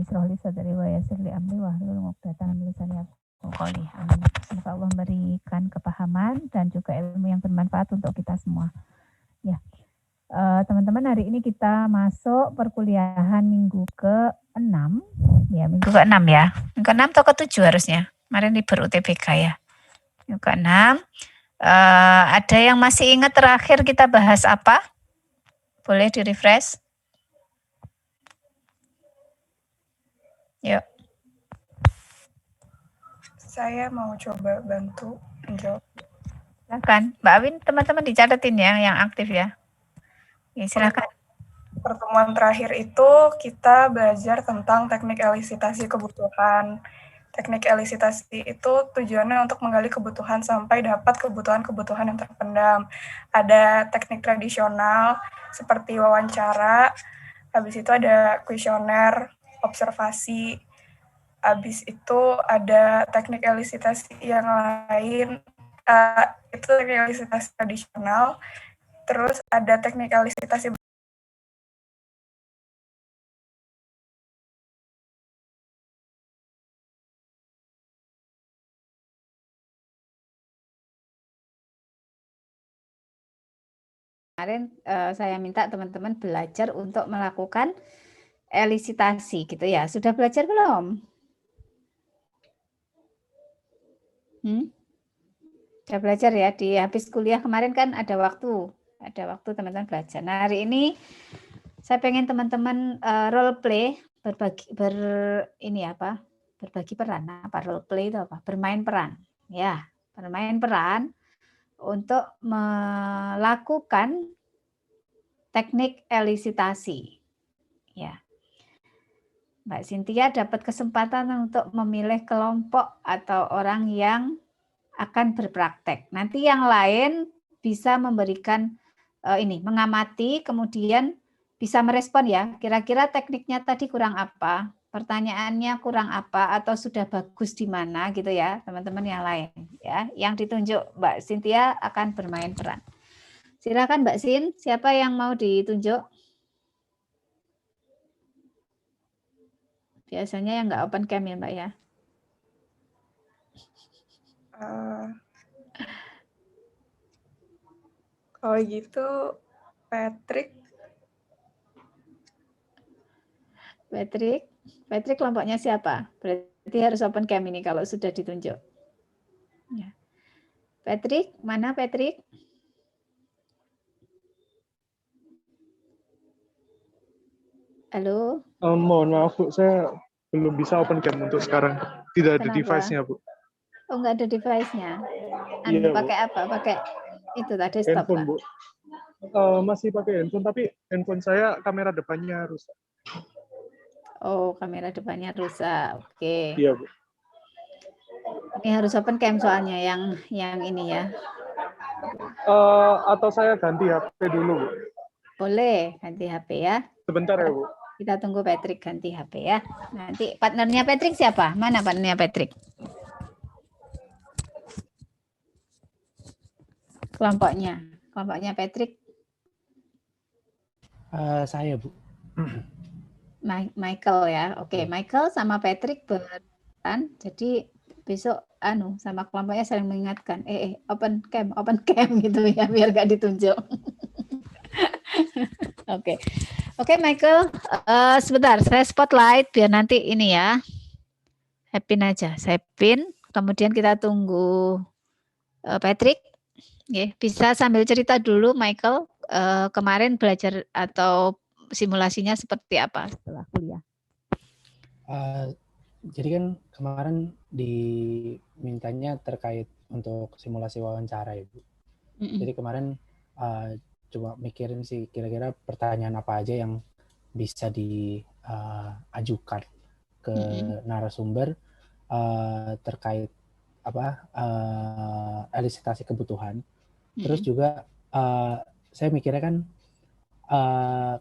yusroh li sadri wa yassir li amri wahlul 'uqdatam min lisani yafqahu qawli. Amin. Semoga Allah memberikan kepahaman dan juga ilmu yang bermanfaat untuk kita semua. Ya. Teman-teman, hari ini kita masuk perkuliahan minggu ke-6. Ya, minggu ke-6 ya. Minggu ke-6 atau ke-7 harusnya. Kemarin libur UTBK ya. Minggu ke-6. Ada yang masih ingat terakhir kita bahas apa? Boleh di-refresh? Yuk. Saya mau coba bantu menjawab. Silakan. Mbak Awin, teman-teman dicatetin ya yang aktif ya. Ya, silakan. Pertemuan terakhir itu kita belajar tentang teknik elisitasi kebutuhan. Teknik elisitasi itu tujuannya untuk menggali kebutuhan sampai dapat kebutuhan-kebutuhan yang terpendam. Ada teknik tradisional seperti wawancara, habis itu ada kuesioner, observasi, habis itu ada teknik elisitasi yang lain, itu teknik elisitasi tradisional, terus ada teknik elisitasi Kemarin saya minta teman-teman belajar untuk melakukan elisitasi gitu ya. Sudah belajar belum? Sudah belajar ya, di habis kuliah kemarin kan ada waktu teman-teman belajar. Nah, hari ini saya pengen teman-teman role play, berbagi peran. Apa role play itu apa? Bermain peran. Ya, bermain peran untuk melakukan teknik elisitasi. Ya. Mbak Cynthia dapat kesempatan untuk memilih kelompok atau orang yang akan berpraktek. Nanti yang lain bisa memberikan mengamati, kemudian bisa merespon ya. Kira-kira tekniknya tadi kurang apa? Pertanyaannya kurang apa atau sudah bagus di mana gitu ya, teman-teman yang lain ya. Yang ditunjuk Mbak Cynthia akan bermain peran. Silakan Mbak Sin, siapa yang mau ditunjuk? Biasanya yang nggak open cam ya Mbak ya. Kalau gitu Patrick kelompoknya siapa? Berarti harus open cam ini kalau sudah ditunjuk. Ya. Patrick, mana Patrick? Halo? Mohon maaf Bu, saya belum bisa open cam untuk sekarang. Tidak ada device-nya Bu. Oh, nggak ada device-nya. Iya, pakai apa? Pakai itu tadi desktop handphone Pak? Bu. Masih pakai handphone, tapi handphone saya kamera depannya rusak. Oh, kamera depannya rusak. Oke. Iya Bu. Ini harus open cam soalnya yang ini ya. Atau saya ganti HP dulu Bu. Boleh ganti HP ya. Sebentar ya Bu. Kita tunggu Patrick ganti HP ya. Nanti partnernya Patrick siapa? Mana partnernya Patrick? Kelompoknya Patrick. Saya Bu. Michael ya. Oke, Michael sama Patrick berperan. Jadi besok sama kelompoknya saling mengingatkan. Open cam gitu ya biar gak ditunjuk. Oke, Michael. Sebentar, saya spotlight biar nanti ini ya. Saya pin aja. Saya pin. Kemudian kita tunggu Patrick. Bisa sambil cerita dulu, Michael. Kemarin belajar atau simulasinya seperti apa setelah kuliah? Jadi kan kemarin dimintanya terkait untuk simulasi wawancara ya Bu. Jadi kemarin coba mikirin sih kira-kira pertanyaan apa aja yang bisa diajukan ke narasumber terkait elisitasi kebutuhan. Terus juga saya mikirnya kan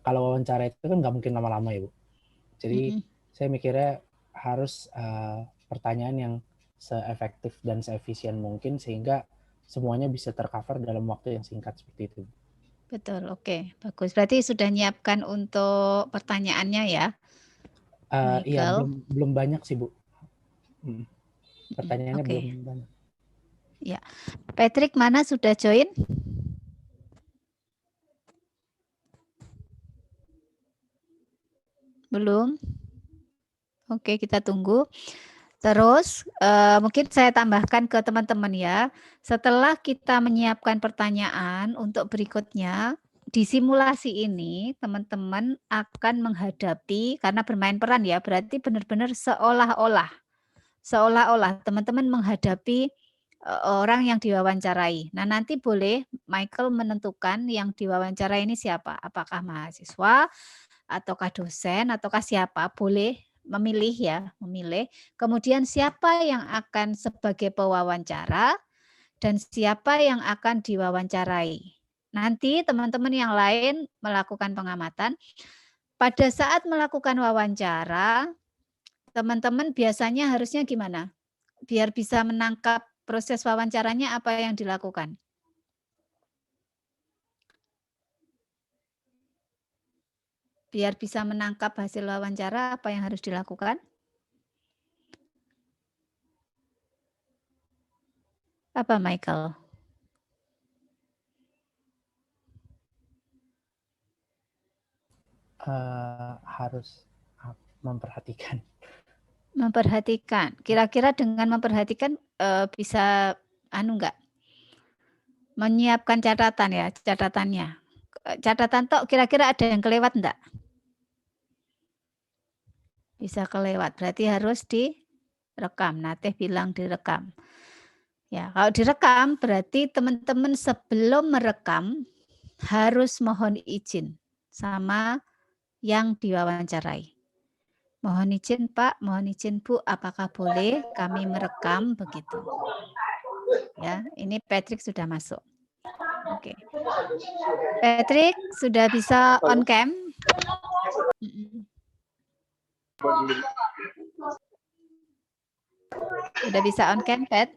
kalau wawancara itu kan nggak mungkin lama-lama ya Bu. Jadi saya mikirnya harus pertanyaan yang se-efektif dan se-efisien mungkin sehingga semuanya bisa tercover dalam waktu yang singkat seperti itu. Betul, oke, bagus. Berarti sudah nyiapkan untuk pertanyaannya ya? Iya, Michael. belum banyak sih, Bu. Pertanyaannya Oke. belum banyak. Ya, Patrick mana sudah join? Belum. Oke, kita tunggu. Terus mungkin saya tambahkan ke teman-teman ya. Setelah kita menyiapkan pertanyaan untuk berikutnya, di simulasi ini teman-teman akan menghadapi, karena bermain peran ya, berarti benar-benar seolah-olah teman-teman menghadapi orang yang diwawancarai. Nah, nanti boleh Michael menentukan yang diwawancarai ini siapa. Apakah mahasiswa, ataukah dosen, ataukah siapa. Boleh memilih ya, memilih. Kemudian siapa yang akan sebagai pewawancara dan siapa yang akan diwawancarai. Nanti teman-teman yang lain melakukan pengamatan. Pada saat melakukan wawancara, teman-teman biasanya harusnya gimana? Biar bisa menangkap proses wawancaranya apa yang dilakukan? Biar bisa menangkap hasil wawancara apa yang harus dilakukan? Apa Michael? Harus memperhatikan. Memperhatikan. Kira-kira dengan memperhatikan bisa enggak? Menyiapkan catatan ya, catatannya. Catatan tok kira-kira ada yang kelewat enggak? Bisa kelewat, berarti harus direkam. Nateh bilang direkam. Ya, kalau direkam berarti teman-teman sebelum merekam harus mohon izin sama yang diwawancarai. Mohon izin Pak, mohon izin Bu, apakah boleh kami merekam begitu? Ya, ini Patrick sudah masuk. Oke. Patrick sudah bisa on cam? Sudah bisa on cam, Pat?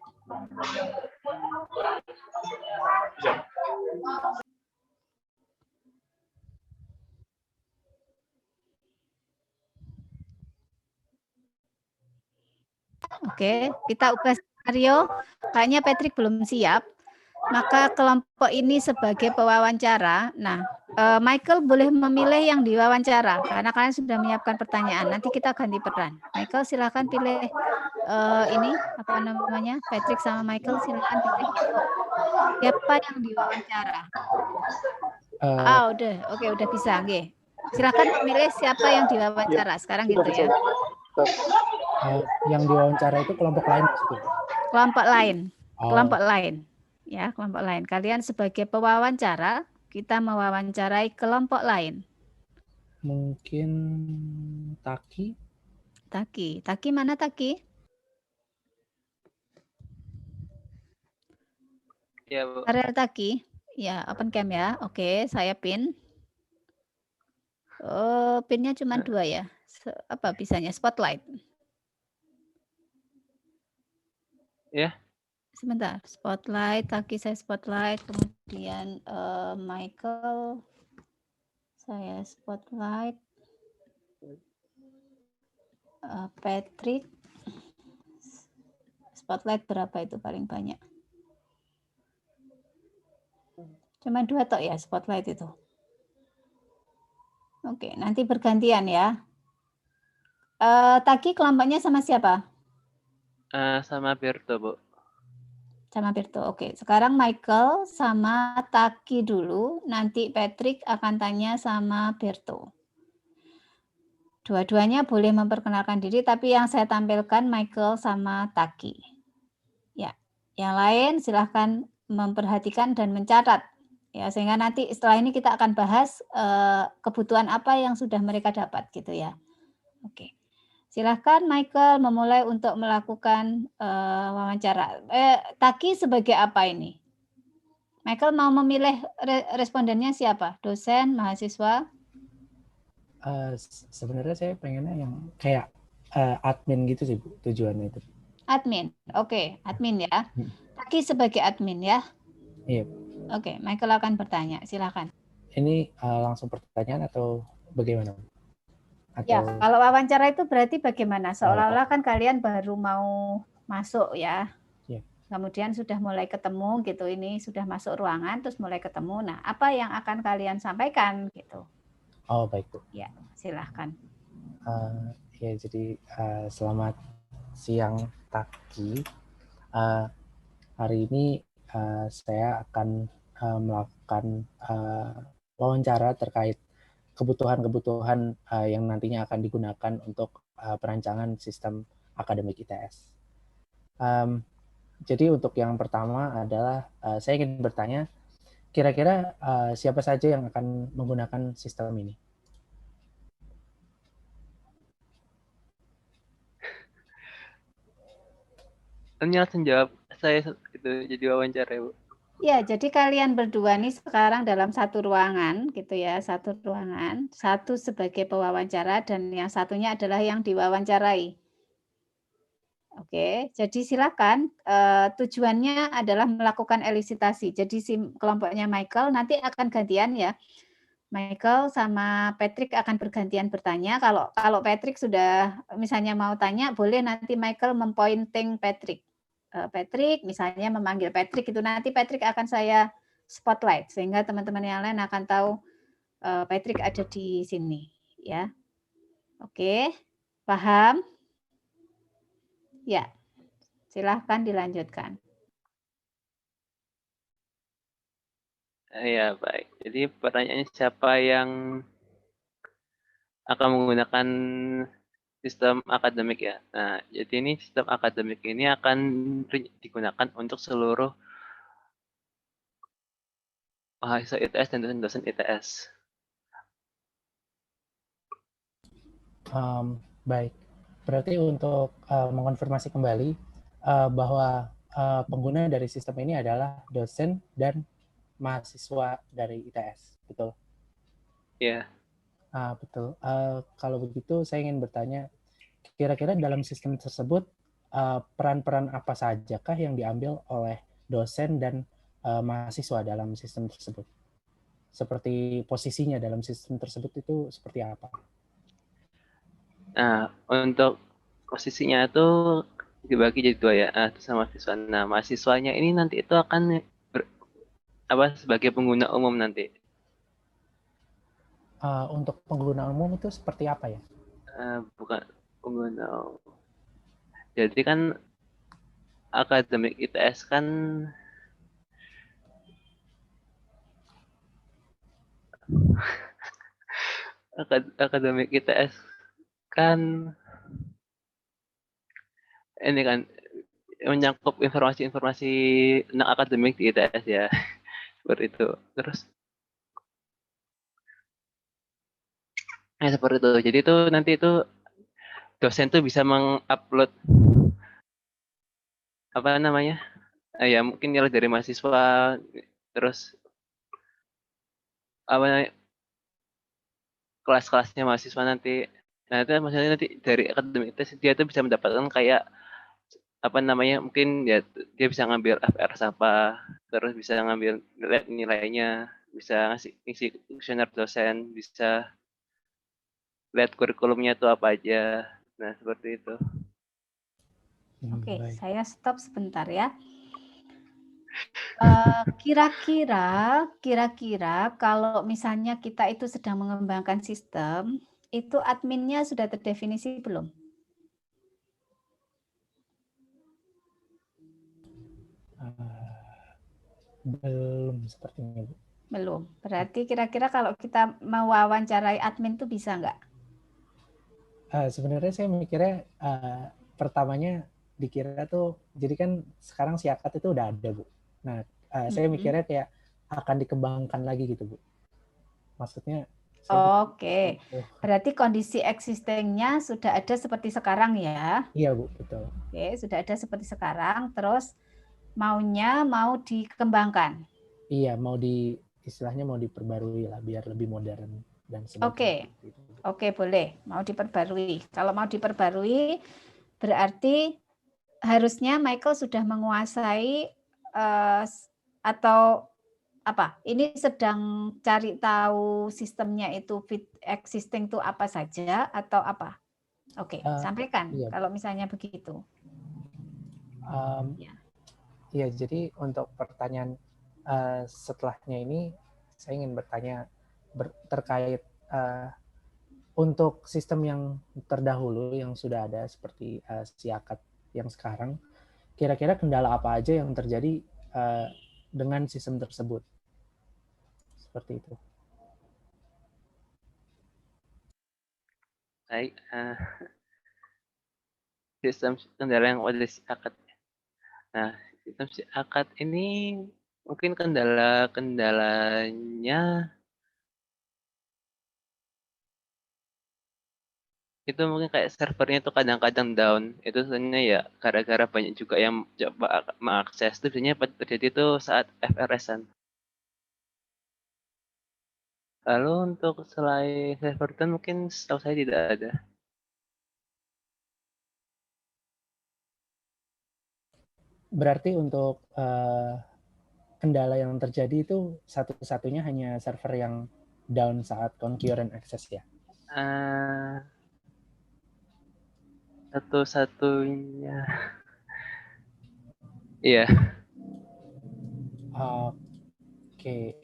Oke, kita ubah skenario. Kayaknya Patrick belum siap. Maka kelompok ini sebagai pewawancara. Nah, Michael boleh memilih yang diwawancara karena kalian sudah menyiapkan pertanyaan. Nanti kita ganti peran. Michael silakan pilih ini apa namanya? Patrick sama Michael silakan pilih siapa yang diwawancara. Udah. Oke, udah bisa, nggih. Silakan memilih siapa yang diwawancara sekarang gitu ya. Yang diwawancara itu kelompok lain maksudnya? Kelompok lain. Kelompok lain. Ya, kelompok lain. Kalian sebagai pewawancara, kita mewawancarai kelompok lain. Mungkin Taki. Taki mana Taki? Ya, Bu. Ariel Taki. Ya, open cam ya. Oke, saya pin. Pinnya cuma 2 ya. Apa bisanya? Spotlight. Ya. Sebentar. Spotlight, Taki saya spotlight. Kemudian Michael, saya spotlight. Patrick. Spotlight berapa itu paling banyak? Cuma 2 tok ya spotlight itu. Oke, nanti bergantian ya. Taki kelompoknya sama siapa? Sama Berto, Bu. Sama Berto. Oke, sekarang Michael sama Taki dulu. Nanti Patrick akan tanya sama Berto. Dua-duanya boleh memperkenalkan diri, tapi yang saya tampilkan Michael sama Taki. Ya, yang lain silahkan memperhatikan dan mencatat. Ya, sehingga nanti setelah ini kita akan bahas kebutuhan apa yang sudah mereka dapat gitu ya. Oke. Silahkan Michael memulai untuk melakukan wawancara. Taki sebagai apa ini? Michael mau memilih respondennya siapa? Dosen, mahasiswa? Sebenarnya saya pengennya yang kayak admin gitu sih, Bu, tujuannya itu. Admin. Oke, admin ya. Taki sebagai admin ya. Iya. Oke, Michael akan bertanya. Silakan. Ini langsung pertanyaan atau bagaimana? Ya, Atau kalau wawancara itu berarti bagaimana? Seolah-olah kan kalian baru mau masuk ya. Iya. Kemudian sudah mulai ketemu gitu, ini sudah masuk ruangan terus mulai ketemu. Nah, apa yang akan kalian sampaikan gitu? Oh, baik, Bu. Ya, silahkan. Ya, jadi selamat siang Taki. Hari ini saya akan melakukan wawancara terkait kebutuhan-kebutuhan yang nantinya akan digunakan untuk perancangan sistem akademik ITS. Jadi untuk yang pertama adalah saya ingin bertanya, kira-kira siapa saja yang akan menggunakan sistem ini? Langsung jawab saya itu jadi wawancara, Bu. Ya, jadi kalian berdua nih sekarang dalam satu ruangan gitu ya, satu ruangan, satu sebagai pewawancara dan yang satunya adalah yang diwawancarai. Oke, jadi silakan tujuannya adalah melakukan elisitasi. Jadi si kelompoknya Michael nanti akan gantian ya. Michael sama Patrick akan bergantian bertanya. Kalau Patrick sudah misalnya mau tanya, boleh nanti Michael mempointing Patrick. Patrick misalnya memanggil Patrick itu nanti Patrick akan saya spotlight sehingga teman-teman yang lain akan tahu Patrick ada di sini ya. Oke, paham? Ya, silahkan dilanjutkan. Ya, baik. Jadi pertanyaannya siapa yang akan menggunakan sistem akademik ya? Nah, jadi ini sistem akademik ini akan digunakan untuk seluruh mahasiswa ITS dan dosen ITS. Baik, berarti untuk mengonfirmasi kembali bahwa pengguna dari sistem ini adalah dosen dan mahasiswa dari ITS, betul? Iya. Betul. Kalau begitu saya ingin bertanya, kira-kira dalam sistem tersebut peran-peran apa sajakah yang diambil oleh dosen dan mahasiswa dalam sistem tersebut? Seperti posisinya dalam sistem tersebut itu seperti apa? Nah, untuk posisinya itu dibagi jadi dua ya, itu sama mahasiswa. Nah, mahasiswanya ini nanti itu akan sebagai pengguna umum nanti. Untuk pengguna umum itu seperti apa ya? Bukan pengguna umum. Jadi kan akademik ITS kan akademik ITS kan ini kan menyangkut informasi-informasi tentang akademik di ITS ya. Seperti itu. Terus seperti itu. Jadi itu nanti itu dosen tuh bisa mengupload apa namanya? Ya mungkin nilai dari mahasiswa, terus apa namanya? Kelas-kelasnya mahasiswa nanti. Nah, itu maksudnya nanti dari akademik ITS dia tuh bisa mendapatkan kayak apa namanya? Mungkin ya dia bisa ngambil FRS apa, terus bisa ngambil nilainya, bisa ngisi kuesioner dosen, bisa lihat kurikulumnya itu apa aja. Nah, seperti itu. Oke, Baik. saya stop sebentar ya. Kira-kira kalau misalnya kita itu sedang mengembangkan sistem, itu adminnya sudah terdefinisi belum? Belum sepertinya, Bu. Belum. Berarti kira-kira kalau kita mewawancarai admin itu bisa nggak? Sebenarnya saya mikirnya pertamanya dikira tuh, jadi kan sekarang Siakat itu udah ada, Bu. Nah, saya mikirnya kayak akan dikembangkan lagi gitu, Bu. Maksudnya Oke, berarti kondisi existing-nya sudah ada seperti sekarang ya? Iya, Bu, betul. Oke, sudah ada seperti sekarang, terus maunya mau dikembangkan. Iya, istilahnya mau diperbarui lah biar lebih modern dan sebagainya. Oke, boleh. Mau diperbarui. Kalau mau diperbarui, berarti harusnya Michael sudah menguasai atau apa? Ini sedang cari tahu sistemnya itu fit existing itu apa saja atau apa? Oke, sampaikan Iya. kalau misalnya begitu. Ya. Iya, jadi untuk pertanyaan setelahnya ini saya ingin bertanya terkait untuk sistem yang terdahulu yang sudah ada seperti SIAKAT yang sekarang, kira-kira kendala apa aja yang terjadi dengan sistem tersebut? Seperti itu. Baik, sistem kendala yang udah SIAKAT. Nah, sistem SIAKAT ini mungkin kendalanya itu mungkin kayak servernya tuh kadang-kadang down. Itu sebenarnya ya gara-gara banyak juga yang coba mengakses. Itu biasanya terjadi tuh saat FRS-an. Lalu untuk selain server down mungkin setahu saya tidak ada. Berarti untuk kendala yang terjadi itu satu-satunya hanya server yang down saat concurrent access ya? Satu-satunya. Iya. Oke.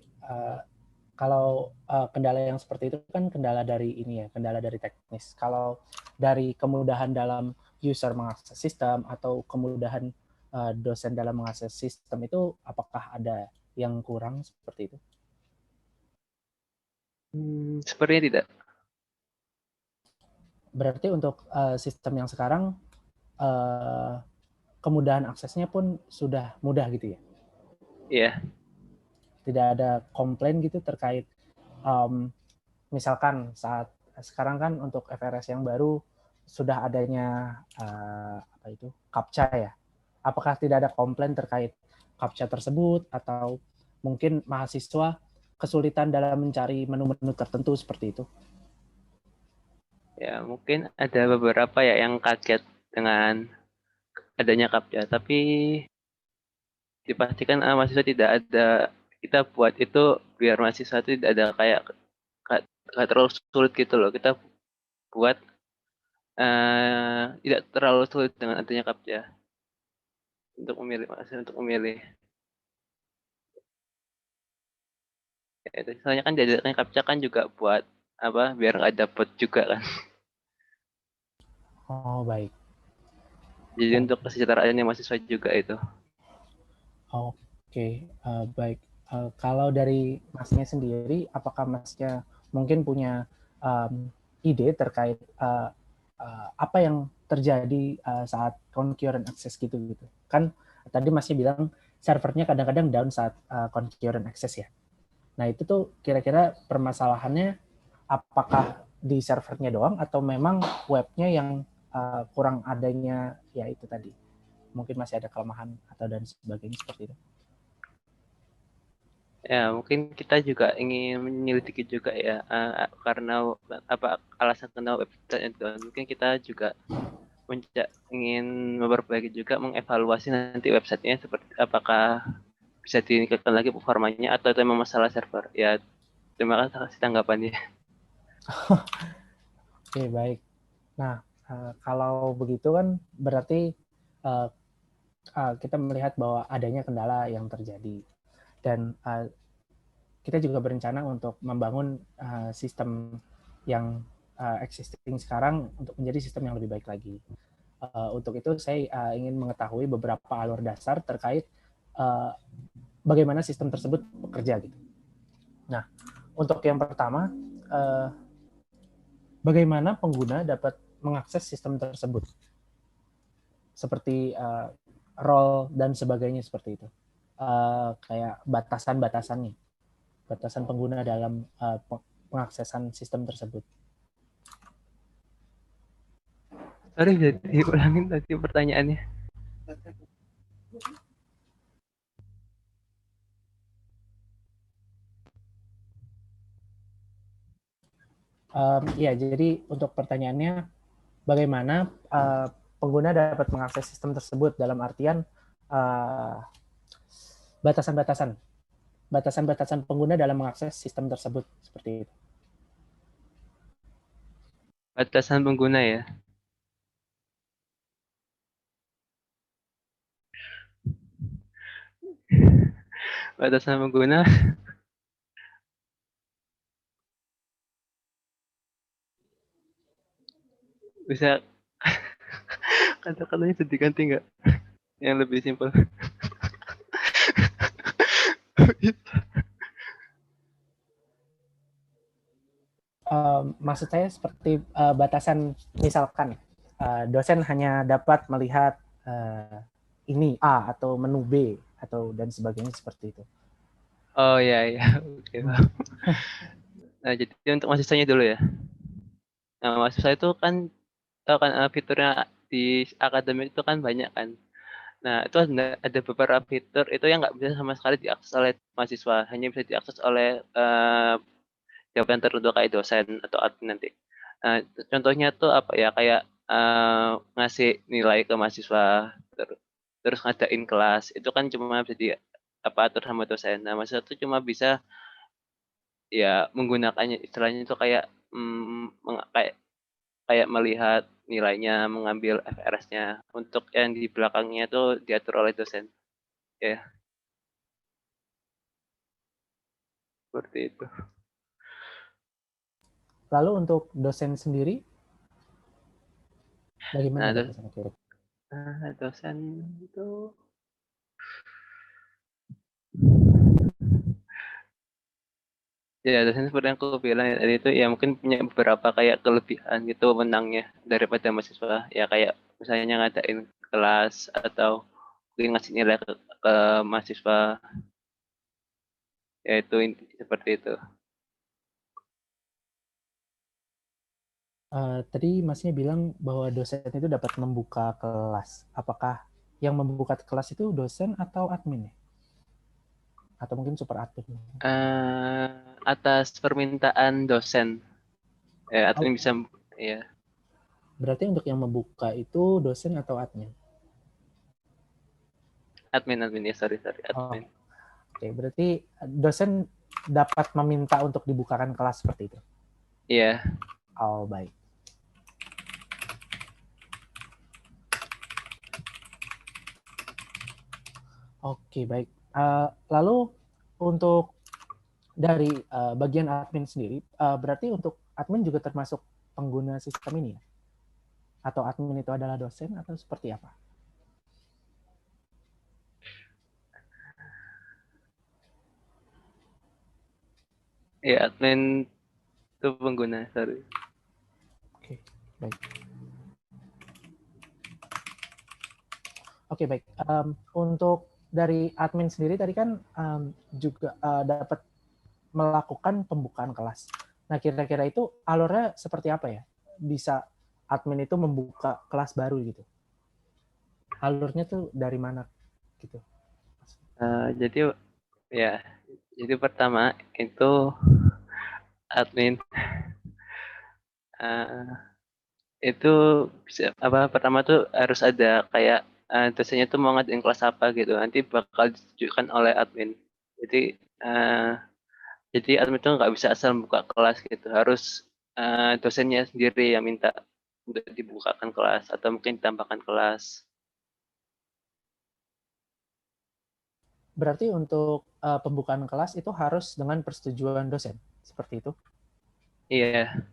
Kalau kendala yang seperti itu kan kendala dari ini ya, kendala dari teknis. Kalau dari kemudahan dalam user mengakses sistem atau kemudahan dosen dalam mengakses sistem itu, apakah ada yang kurang seperti itu? Sepertinya tidak. Berarti untuk sistem yang sekarang kemudahan aksesnya pun sudah mudah gitu ya? Iya. Tidak ada komplain gitu terkait misalkan saat sekarang kan untuk FRS yang baru sudah adanya apa itu CAPTCHA ya. Apakah tidak ada komplain terkait CAPTCHA tersebut atau mungkin mahasiswa kesulitan dalam mencari menu-menu tertentu seperti itu? Ya, mungkin ada beberapa ya yang kaget dengan adanya CAPTCHA, tapi dipastikan mahasiswa tidak ada, kita buat itu biar mahasiswa itu tidak ada kayak terlalu sulit gitu loh. Kita buat tidak terlalu sulit dengan adanya CAPTCHA untuk memilih mahasiswa untuk memilih. Ya, itu soalnya kan diadakannya CAPTCHA kan juga buat apa biar nggak dapet juga kan. Oh, baik. Jadi untuk kesejahteraannya mahasiswa juga itu. Oke, baik. Kalau dari masnya sendiri, apakah masnya mungkin punya ide terkait apa yang terjadi saat concurrent access gitu? Kan tadi masnya bilang servernya kadang-kadang down saat concurrent access ya. Nah itu tuh kira-kira permasalahannya apakah di servernya doang atau memang webnya yang kurang adanya ya itu tadi? Mungkin masih ada kelemahan atau dan sebagainya seperti itu. Ya, mungkin kita juga ingin menyelidiki juga ya, karena apa alasan kenapa website itu. Mungkin kita juga ingin memperbaiki juga, mengevaluasi nanti websitenya seperti apakah bisa ditingkatkan lagi performanya atau itu memang masalah server. Ya, terima kasih tanggapannya. Oke, baik. Nah, kalau begitu kan berarti kita melihat bahwa adanya kendala yang terjadi. Dan kita juga berencana untuk membangun sistem yang existing sekarang untuk menjadi sistem yang lebih baik lagi. Untuk itu saya ingin mengetahui beberapa alur dasar terkait bagaimana sistem tersebut bekerja gitu. Nah, untuk yang pertama, bagaimana pengguna dapat mengakses sistem tersebut, seperti role dan sebagainya seperti itu, kayak batasan-batasannya, batasan pengguna dalam pengaksesan sistem tersebut. Sorry, jadi ulangin tadi pertanyaannya. Ya, jadi untuk pertanyaannya, bagaimana pengguna dapat mengakses sistem tersebut dalam artian batasan-batasan batasan-batasan pengguna dalam mengakses sistem tersebut seperti itu. Batasan pengguna ya. Batasan pengguna bisa kata-katanya sedih ganti nggak? Yang lebih simpel. Maksud saya seperti batasan, misalkan dosen hanya dapat melihat ini A atau menu B atau dan sebagainya seperti itu. Oh ya ya. Oke. Nah, jadi untuk mahasiswanya dulu ya. Nah, mahasiswa itu kan tahu kan fiturnya di akademik itu kan banyak kan. Nah, itu ada beberapa fitur itu yang nggak bisa sama sekali diakses oleh mahasiswa, hanya bisa diakses oleh jabatan tertentu kayak dosen atau admin nanti. Nah, contohnya tuh apa ya, kayak ngasih nilai ke mahasiswa, terus ngadain kelas, itu kan cuma bisa atur sama dosen. Nah, mahasiswa tuh cuma bisa ya menggunakannya, istilahnya itu kayak kayak melihat nilainya, mengambil FRS-nya. Untuk yang di belakangnya itu diatur oleh dosen. Ya, seperti itu. Lalu untuk dosen sendiri, bagaimana Nah, batasan itu? dosen itu ya, dosen seperti yang aku bilang tadi itu ya mungkin punya beberapa kayak kelebihan gitu menangnya daripada mahasiswa. Ya kayak misalnya ngadain kelas atau mungkin ngasih nilai ke mahasiswa. Ya itu seperti itu. Tadi masnya bilang bahwa dosen itu dapat membuka kelas. Apakah yang membuka kelas itu dosen atau admin ya? Atau mungkin super admin? Atas permintaan dosen. Ya, admin bisa ya. Berarti untuk yang membuka itu dosen atau admin? Admin ya, sorry admin. Oke, berarti dosen dapat meminta untuk dibukakan kelas seperti itu? Iya. Oh, baik. Oke, baik. Lalu untuk dari bagian admin sendiri, berarti untuk admin juga termasuk pengguna sistem ini ya? Atau admin itu adalah dosen atau seperti apa? Ya, admin itu pengguna, sorry. Oke, baik. Oke, baik. Untuk dari admin sendiri tadi kan juga dapat melakukan pembukaan kelas. Nah, kira-kira itu alurnya seperti apa ya? Bisa admin itu membuka kelas baru gitu? Alurnya tuh dari mana gitu? Jadi ya, jadi pertama itu admin itu bisa pertama tuh harus ada kayak dosennya tuh mau ngadain kelas apa gitu, nanti bakal ditunjukkan oleh admin. Jadi admin tuh nggak bisa asal buka kelas gitu, harus dosennya sendiri yang minta untuk dibukakan kelas atau mungkin ditambahkan kelas. Berarti untuk pembukaan kelas itu harus dengan persetujuan dosen, seperti itu? Iya.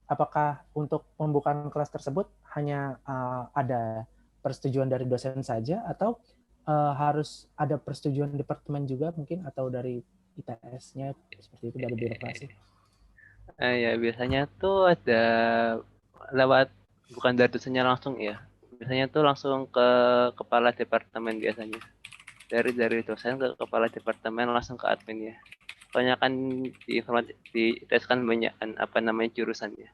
Apakah untuk pembukaan kelas tersebut hanya ada persetujuan dari dosen saja atau harus ada persetujuan departemen juga mungkin atau dari ITS-nya seperti itu, dari birokrasi? Ya biasanya tuh ada lewat, bukan dari dosennya langsung ya. Biasanya tuh langsung ke kepala departemen biasanya. Dari dosen ke kepala departemen langsung ke admin ya. Soalnya kan di informatik di ITS kan banyak kan jurusannya.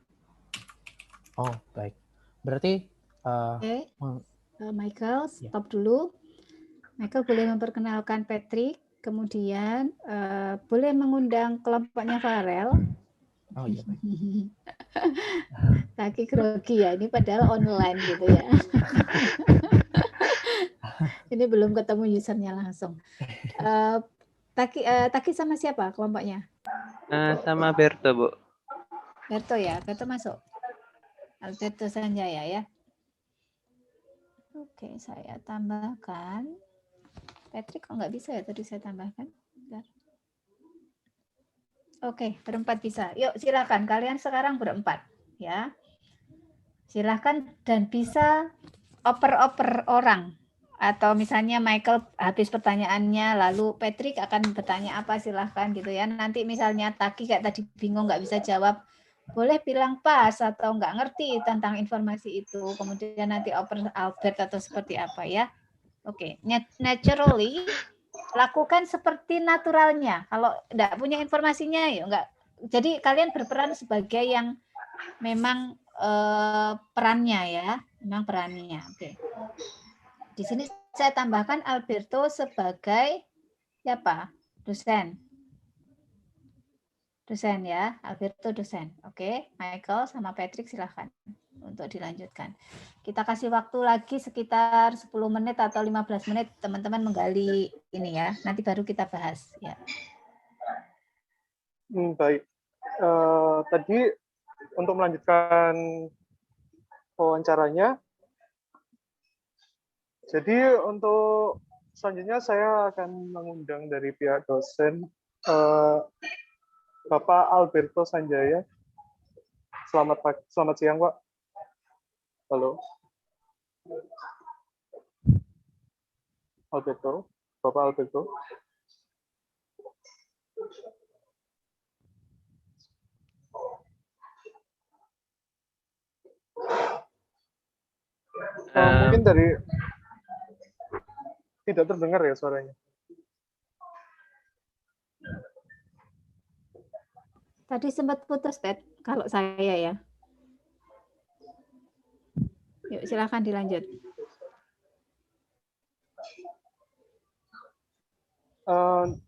Oh, baik. Berarti Michael, stop dulu. Michael boleh memperkenalkan Patrick, kemudian boleh mengundang kelompoknya Farel. Oh iya, baik. Lagi grogi ya, ini padahal online gitu ya. Ini belum ketemu usernya langsung. Taki sama siapa kelompoknya? Sama Berto, Bu. Berto ya, Berto masuk. Alberto Sanjaya ya. Oke, saya tambahkan. Patrick kok nggak bisa ya tadi saya tambahkan? Bentar. Oke, berempat bisa. Yuk silakan, kalian sekarang berempat ya. Silakan dan bisa oper-oper orang. Atau misalnya Michael habis pertanyaannya, lalu Patrick akan bertanya apa, silahkan gitu ya. Nanti misalnya Taki kayak tadi bingung nggak bisa jawab, boleh bilang pas atau nggak ngerti tentang informasi itu. Kemudian nanti oper Albert atau seperti apa ya. Oke, naturally lakukan seperti naturalnya. Kalau nggak punya informasinya, ya nggak. Jadi kalian berperan sebagai yang memang perannya ya, memang perannya. Oke. Di sini saya tambahkan Alberto sebagai siapa? Dosen. Dosen ya, Alberto dosen. Oke, Michael sama Patrick silahkan untuk dilanjutkan. Kita kasih waktu lagi sekitar 10 menit atau 15 menit teman-teman menggali ini ya. Nanti baru kita bahas ya. Baik. Tadi untuk melanjutkan wawancaranya, jadi untuk selanjutnya saya akan mengundang dari pihak dosen Bapak Alberto Sanjaya. Selamat siang, Pak. Halo. Alberto, Bapak Alberto. Mungkin dari tidak terdengar ya suaranya. Tadi sempat putus, Ted, kalau saya ya. Yuk, silakan dilanjut.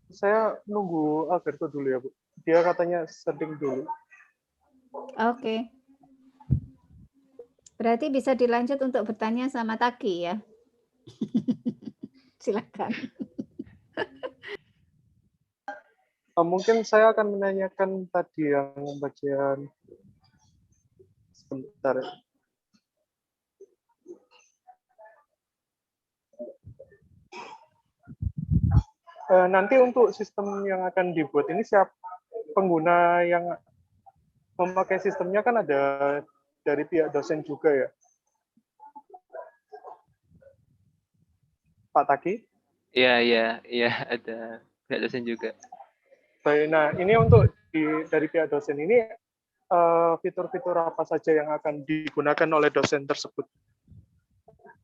Saya nunggu Alberto dulu ya, Bu. Dia katanya setting dulu. Oke. Berarti bisa dilanjut untuk bertanya sama Taki ya. Silakan. Mungkin saya akan menanyakan tadi yang bagian sebentar. Nanti untuk sistem yang akan dibuat ini siapa pengguna yang memakai sistemnya kan ada dari pihak dosen juga ya, Pak Taki? Iya, ada pihak dosen juga. Baik, nah ini untuk dari pihak dosen ini fitur-fitur apa saja yang akan digunakan oleh dosen tersebut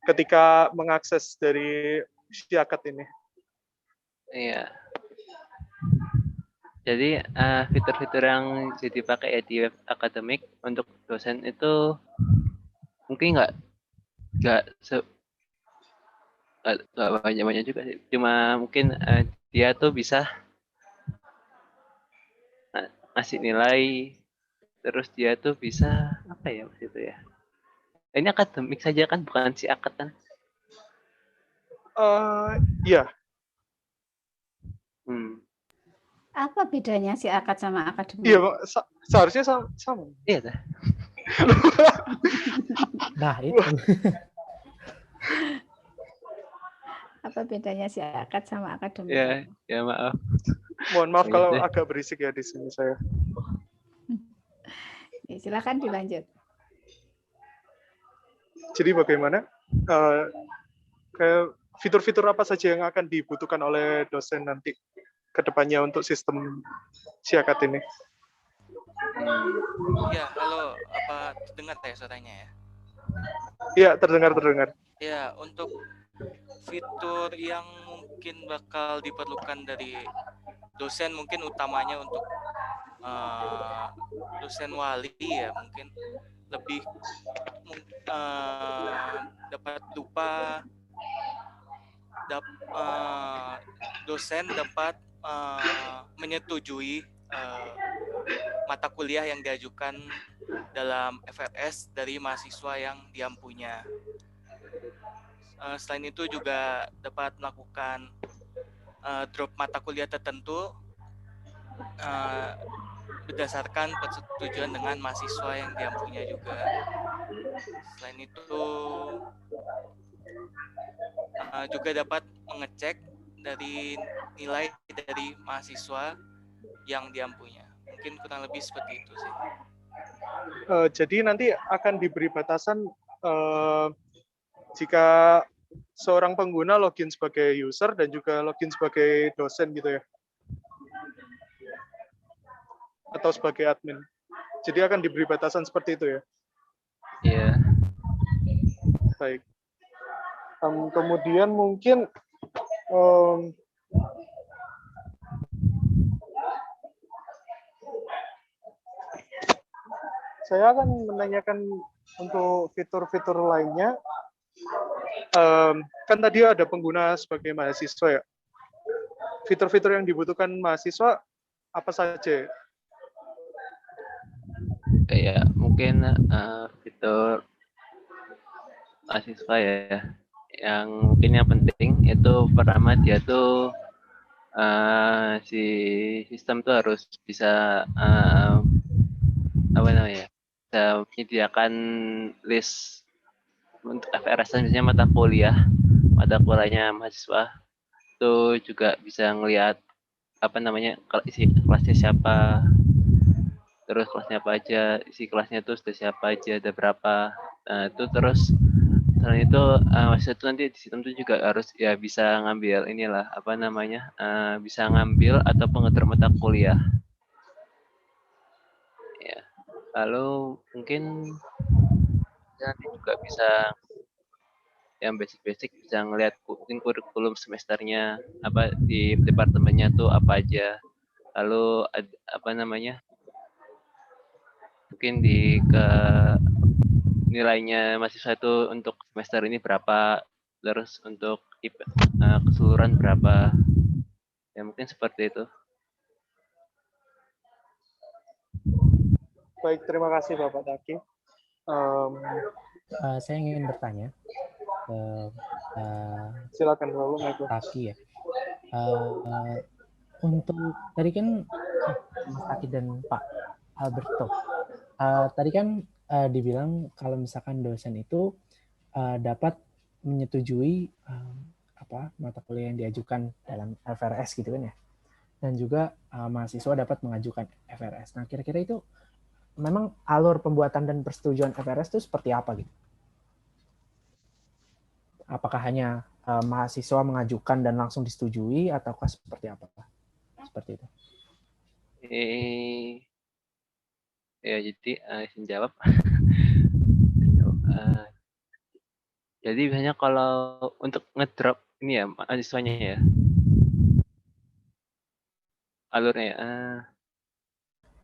ketika mengakses dari Syakat ini? Iya. Jadi fitur-fitur yang jadi pakai ya di web akademik untuk dosen itu mungkin nggak banyak juga sih. Cuma mungkin dia tuh bisa ngasih nilai, terus dia tuh bisa apa ya waktu itu ya? Ini akademik saja kan, bukan si akad kan? Iya. Apa bedanya si akad sama akademik? Iya, seharusnya sama. Iya dah. Nah, itu. Apa bedanya si akad sama akademik? Ya maaf. Mohon maaf kalau agak berisik ya di sini saya. Ya, silakan dilanjut. Jadi bagaimana? Fitur-fitur apa saja yang akan dibutuhkan oleh dosen nanti ke depannya untuk sistem Syakat ini? Ya, halo, apa terdengar ya suaranya ya? Iya, terdengar. Ya, untuk fitur yang mungkin bakal diperlukan dari dosen, mungkin utamanya untuk dosen wali ya, mungkin lebih dapat lupa dosen dapat menyetujui mata kuliah yang diajukan dalam FRS dari mahasiswa yang diampunya. Selain itu juga dapat melakukan drop mata kuliah tertentu berdasarkan persetujuan dengan mahasiswa yang dia punya juga. Selain itu juga dapat mengecek dari nilai dari mahasiswa yang dia punya. Mungkin kurang lebih seperti itu sih. Jadi nanti akan diberi batasan jika seorang pengguna login sebagai user dan juga login sebagai dosen gitu ya? Atau sebagai admin. Jadi akan diberi batasan seperti itu ya? Iya. Baik. Kemudian mungkin saya akan menanyakan untuk fitur-fitur lainnya. Kan tadi ada pengguna sebagai mahasiswa ya. Fitur-fitur yang dibutuhkan mahasiswa apa saja? Kayak mungkin fitur mahasiswa ya. Yang mungkin yang penting itu pertama dia tuh si sistem tuh harus bisa apa namanya? Bisa menyediakan list untuk FRS misalnya mata kuliahnya mahasiswa itu juga bisa ngelihat apa namanya isi kelasnya siapa, terus kelasnya apa aja, isi kelasnya tuh sudah siapa aja, ada berapa. Nah itu terus selain itu mahasiswa itu nanti di sistem itu juga harus ya bisa ngambil inilah apa namanya bisa ngambil atau ngedrop mata kuliah. Ya. Lalu mungkin nanti juga bisa yang basic-basic bisa ngelihat mungkin kurikulum semesternya apa di departemennya tuh apa aja, lalu apa namanya mungkin di ke nilainya mahasiswa itu untuk semester ini berapa, terus untuk keseluruhan berapa, ya mungkin seperti itu. Baik, terima kasih Bapak Taki. Saya ingin bertanya ke silakan Bapak Taki ya. Untuk tadi kan Mas Taki dan Pak Alberto, tadi kan dibilang kalau misalkan dosen itu dapat menyetujui mata kuliah yang diajukan dalam FRS gitu kan ya, dan juga mahasiswa dapat mengajukan FRS. Nah kira-kira itu memang alur pembuatan dan persetujuan FRS itu seperti apa gitu? Apakah hanya mahasiswa mengajukan dan langsung disetujui ataukah seperti apa? Seperti itu. Ya jadi izin jawab. Jadi biasanya kalau untuk ngedrop ini ya mahasiswanya ya alurnya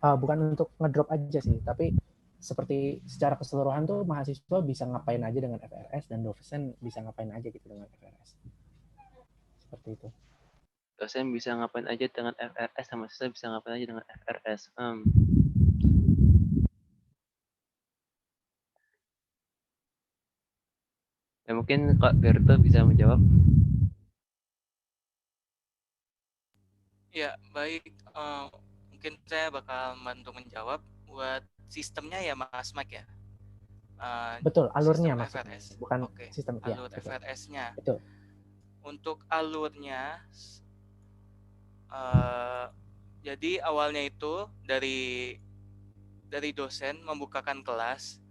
bukan untuk ngedrop aja sih, tapi seperti secara keseluruhan tuh mahasiswa bisa ngapain aja dengan FRS dan dosen bisa ngapain aja gitu dengan FRS. Seperti itu. Dosen bisa ngapain aja dengan FRS, sama mahasiswa bisa ngapain aja dengan FRS. Ya mungkin Kak Berto bisa menjawab. Ya, baik. Mungkin saya bakal bantu menjawab buat sistemnya ya Mas Mike ya. Betul, alurnya Mas. FRS. Bukan Oke. sistem Alur ya, FRS-nya. Betul. Untuk alurnya jadi awalnya itu dari dosen membukakan kelas,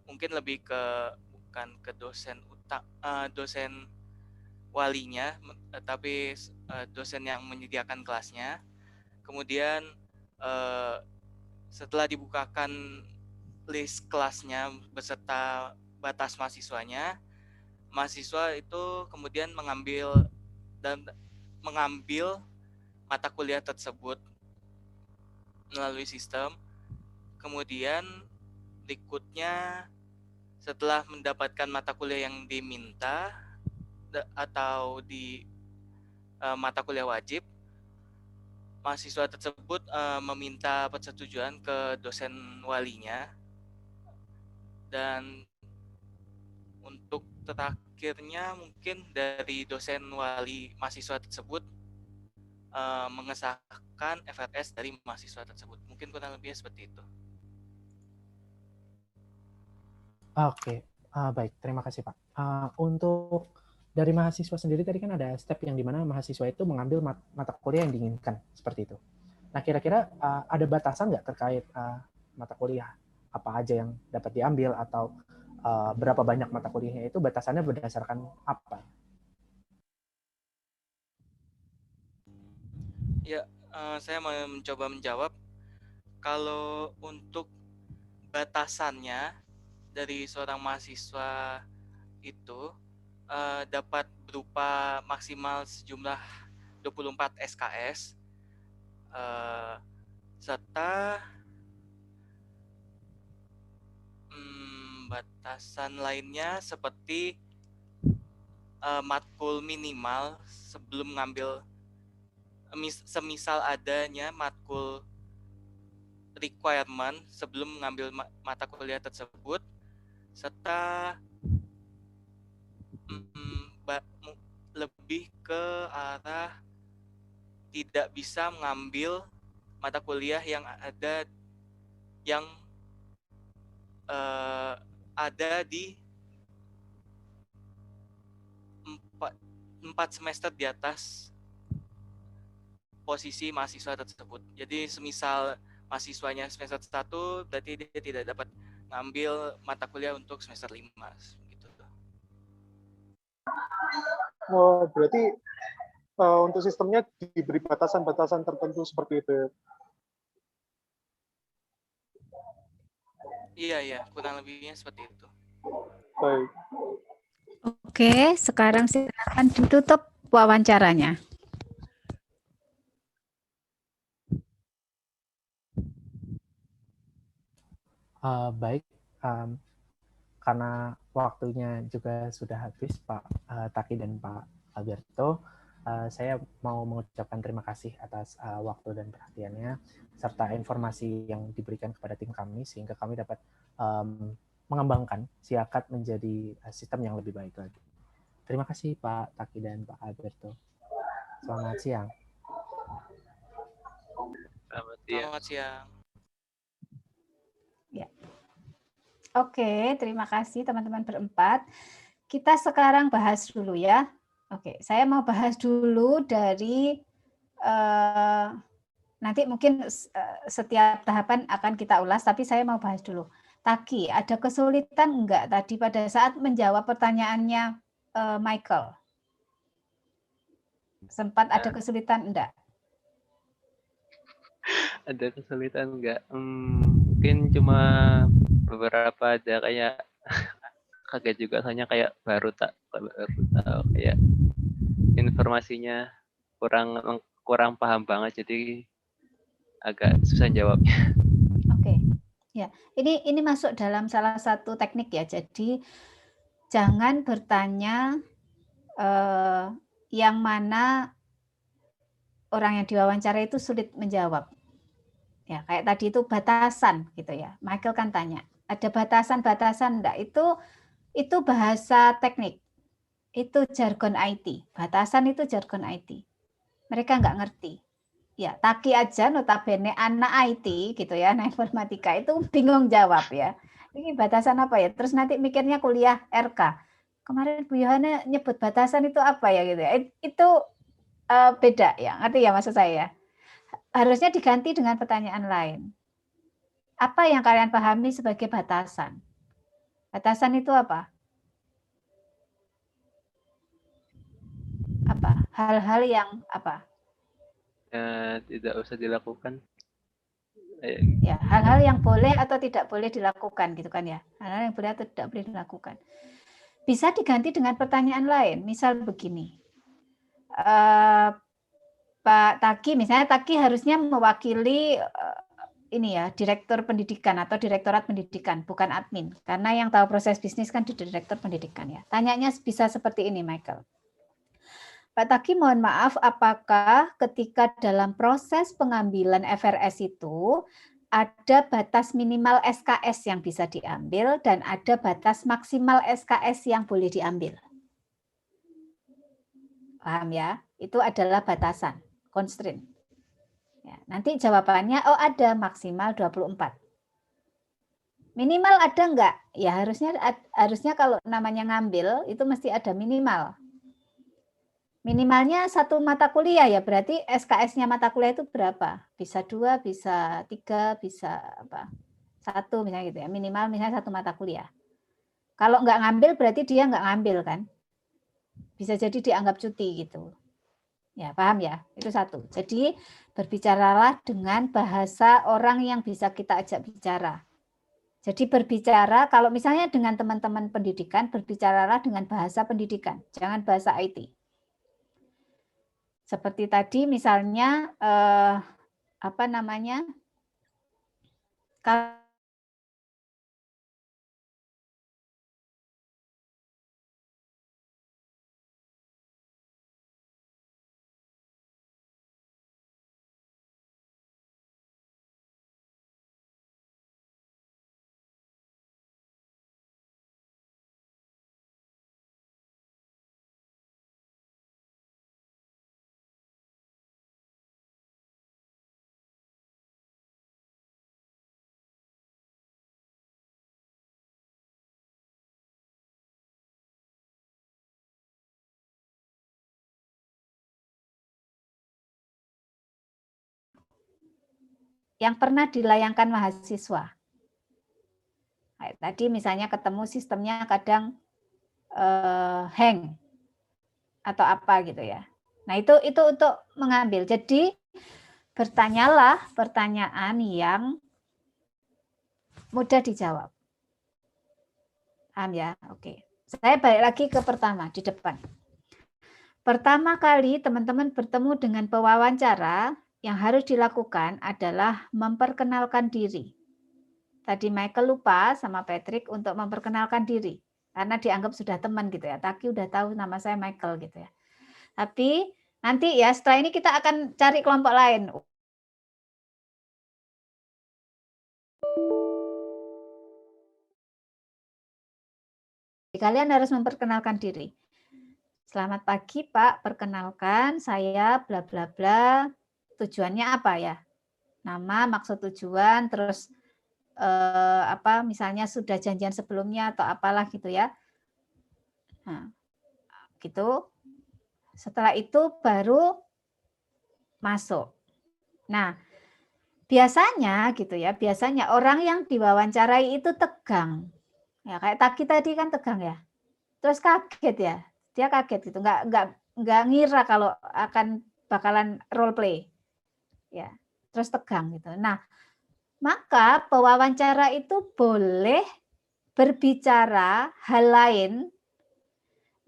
mungkin lebih ke bukan ke dosen dosen walinya, tapi dosen yang menyediakan kelasnya. Kemudian setelah dibukakan list kelasnya beserta batas mahasiswanya, mahasiswa itu kemudian mengambil mata kuliah tersebut melalui sistem. Kemudian berikutnya setelah mendapatkan mata kuliah yang diminta atau di mata kuliah wajib, mahasiswa tersebut meminta persetujuan ke dosen walinya. Dan untuk terakhirnya mungkin dari dosen wali mahasiswa tersebut mengesahkan FRS dari mahasiswa tersebut. Mungkin kurang lebih seperti itu. Oke, baik. Terima kasih, Pak. Untuk dari mahasiswa sendiri tadi kan ada step yang dimana mahasiswa itu mengambil mata kuliah yang diinginkan, seperti itu. Nah, kira-kira ada batasan nggak terkait mata kuliah? Apa aja yang dapat diambil atau berapa banyak mata kuliahnya itu batasannya berdasarkan apa? Ya, saya mau mencoba menjawab. Kalau untuk batasannya dari seorang mahasiswa itu dapat berupa maksimal sejumlah 24 SKS serta batasan lainnya seperti matkul minimal sebelum ngambil, semisal adanya matkul requirement sebelum mengambil mata kuliah tersebut, serta lebih ke arah tidak bisa mengambil mata kuliah yang ada di 4 semester di atas posisi mahasiswa tersebut. Jadi semisal mahasiswanya semester 1, berarti dia tidak dapat ngambil mata kuliah untuk semester 5 gitu. Oh, berarti untuk sistemnya diberi batasan-batasan tertentu seperti itu. Iya, kurang lebihnya seperti itu. Baik. Oke, sekarang silakan ditutup wawancaranya. Baik, karena waktunya juga sudah habis, Pak Taki dan Pak Alberto, saya mau mengucapkan terima kasih atas waktu dan perhatiannya, serta informasi yang diberikan kepada tim kami, sehingga kami dapat mengembangkan SIAKAD menjadi sistem yang lebih baik lagi. Terima kasih Pak Taki dan Pak Alberto. Selamat siang. Selamat siang. Ya. Oke, terima kasih teman-teman berempat. Kita sekarang bahas dulu ya. Oke, saya mau bahas dulu dari nanti mungkin setiap tahapan akan kita ulas, tapi saya mau bahas dulu. Taki, ada kesulitan enggak tadi pada saat menjawab pertanyaannya Michael? Sempat ada kesulitan enggak? Ada kesulitan enggak? Mungkin cuma beberapa ada kayak kaget juga, soalnya kayak baru tahu kayak informasinya kurang paham banget, jadi agak susah jawabnya. Oke, ya ini masuk dalam salah satu teknik ya. Jadi jangan bertanya yang mana orang yang diwawancara itu sulit menjawab. Ya, kayak tadi itu batasan gitu ya. Michael kan tanya, ada batasan-batasan enggak? Itu bahasa teknik. Itu jargon IT. Batasan itu jargon IT. Mereka nggak ngerti. Ya, Taki aja notabene anak IT gitu ya, anak informatika itu bingung jawab ya. Ini batasan apa ya? Terus nanti mikirnya kuliah RK. Kemarin Bu Yohana nyebut batasan itu apa ya gitu ya. Itu beda ya, ngerti ya maksud saya? Harusnya diganti dengan pertanyaan lain. Apa yang kalian pahami sebagai batasan? Batasan itu apa? Apa? Hal-hal yang apa? Tidak usah dilakukan. Ya, hal-hal yang boleh atau tidak boleh dilakukan gitu kan ya. Hal-hal yang boleh atau tidak boleh dilakukan. Bisa diganti dengan pertanyaan lain. Misal begini. Pak Taki, misalnya Taki harusnya mewakili ini ya, direktur pendidikan atau direktorat pendidikan, bukan admin. Karena yang tahu proses bisnis kan di direktur pendidikan ya. Tanyanya bisa seperti ini, Michael. Pak Taki, mohon maaf, apakah ketika dalam proses pengambilan FRS itu ada batas minimal SKS yang bisa diambil dan ada batas maksimal SKS yang boleh diambil? Paham ya? Itu adalah batasan. constraint. Ya, nanti jawabannya, oh ada maksimal 24. Minimal ada enggak? Ya harusnya kalau namanya ngambil itu mesti ada minimal. Minimalnya satu mata kuliah ya, berarti SKS-nya mata kuliah itu berapa? Bisa 2, bisa 3, bisa apa? 1 misalnya gitu ya. Minimal misalnya satu mata kuliah. Kalau enggak ngambil berarti dia enggak ngambil kan? Bisa jadi dianggap cuti gitu. Ya, paham ya? Itu satu. Jadi berbicaralah dengan bahasa orang yang bisa kita ajak bicara. Jadi berbicara, kalau misalnya dengan teman-teman pendidikan, berbicaralah dengan bahasa pendidikan, jangan bahasa IT. Seperti tadi misalnya, apa namanya, yang pernah dilayangkan mahasiswa. Kayak tadi misalnya ketemu sistemnya kadang hang atau apa gitu ya. Nah, itu untuk mengambil. Jadi bertanyalah pertanyaan yang mudah dijawab. Paham ya? Oke. Saya balik lagi ke pertama di depan. Pertama kali teman-teman bertemu dengan pewawancara, yang harus dilakukan adalah memperkenalkan diri. Tadi Michael lupa sama Patrick untuk memperkenalkan diri. Karena dianggap sudah teman gitu ya. Taki udah tahu nama saya Michael gitu ya. Tapi nanti ya setelah ini kita akan cari kelompok lain. Kalian harus memperkenalkan diri. Selamat pagi Pak, perkenalkan saya bla bla bla. Tujuannya apa ya? Nama, maksud tujuan, terus apa misalnya sudah janjian sebelumnya atau apalah gitu ya. Nah, gitu. Setelah itu baru masuk. Nah, biasanya gitu ya, biasanya orang yang diwawancarai itu tegang. Ya kayak Taki tadi kan tegang ya. Terus kaget ya. Dia kaget gitu, nggak ngira kalau akan bakalan role play. Ya, terus tegang gitu. Nah, maka pewawancara itu boleh berbicara hal lain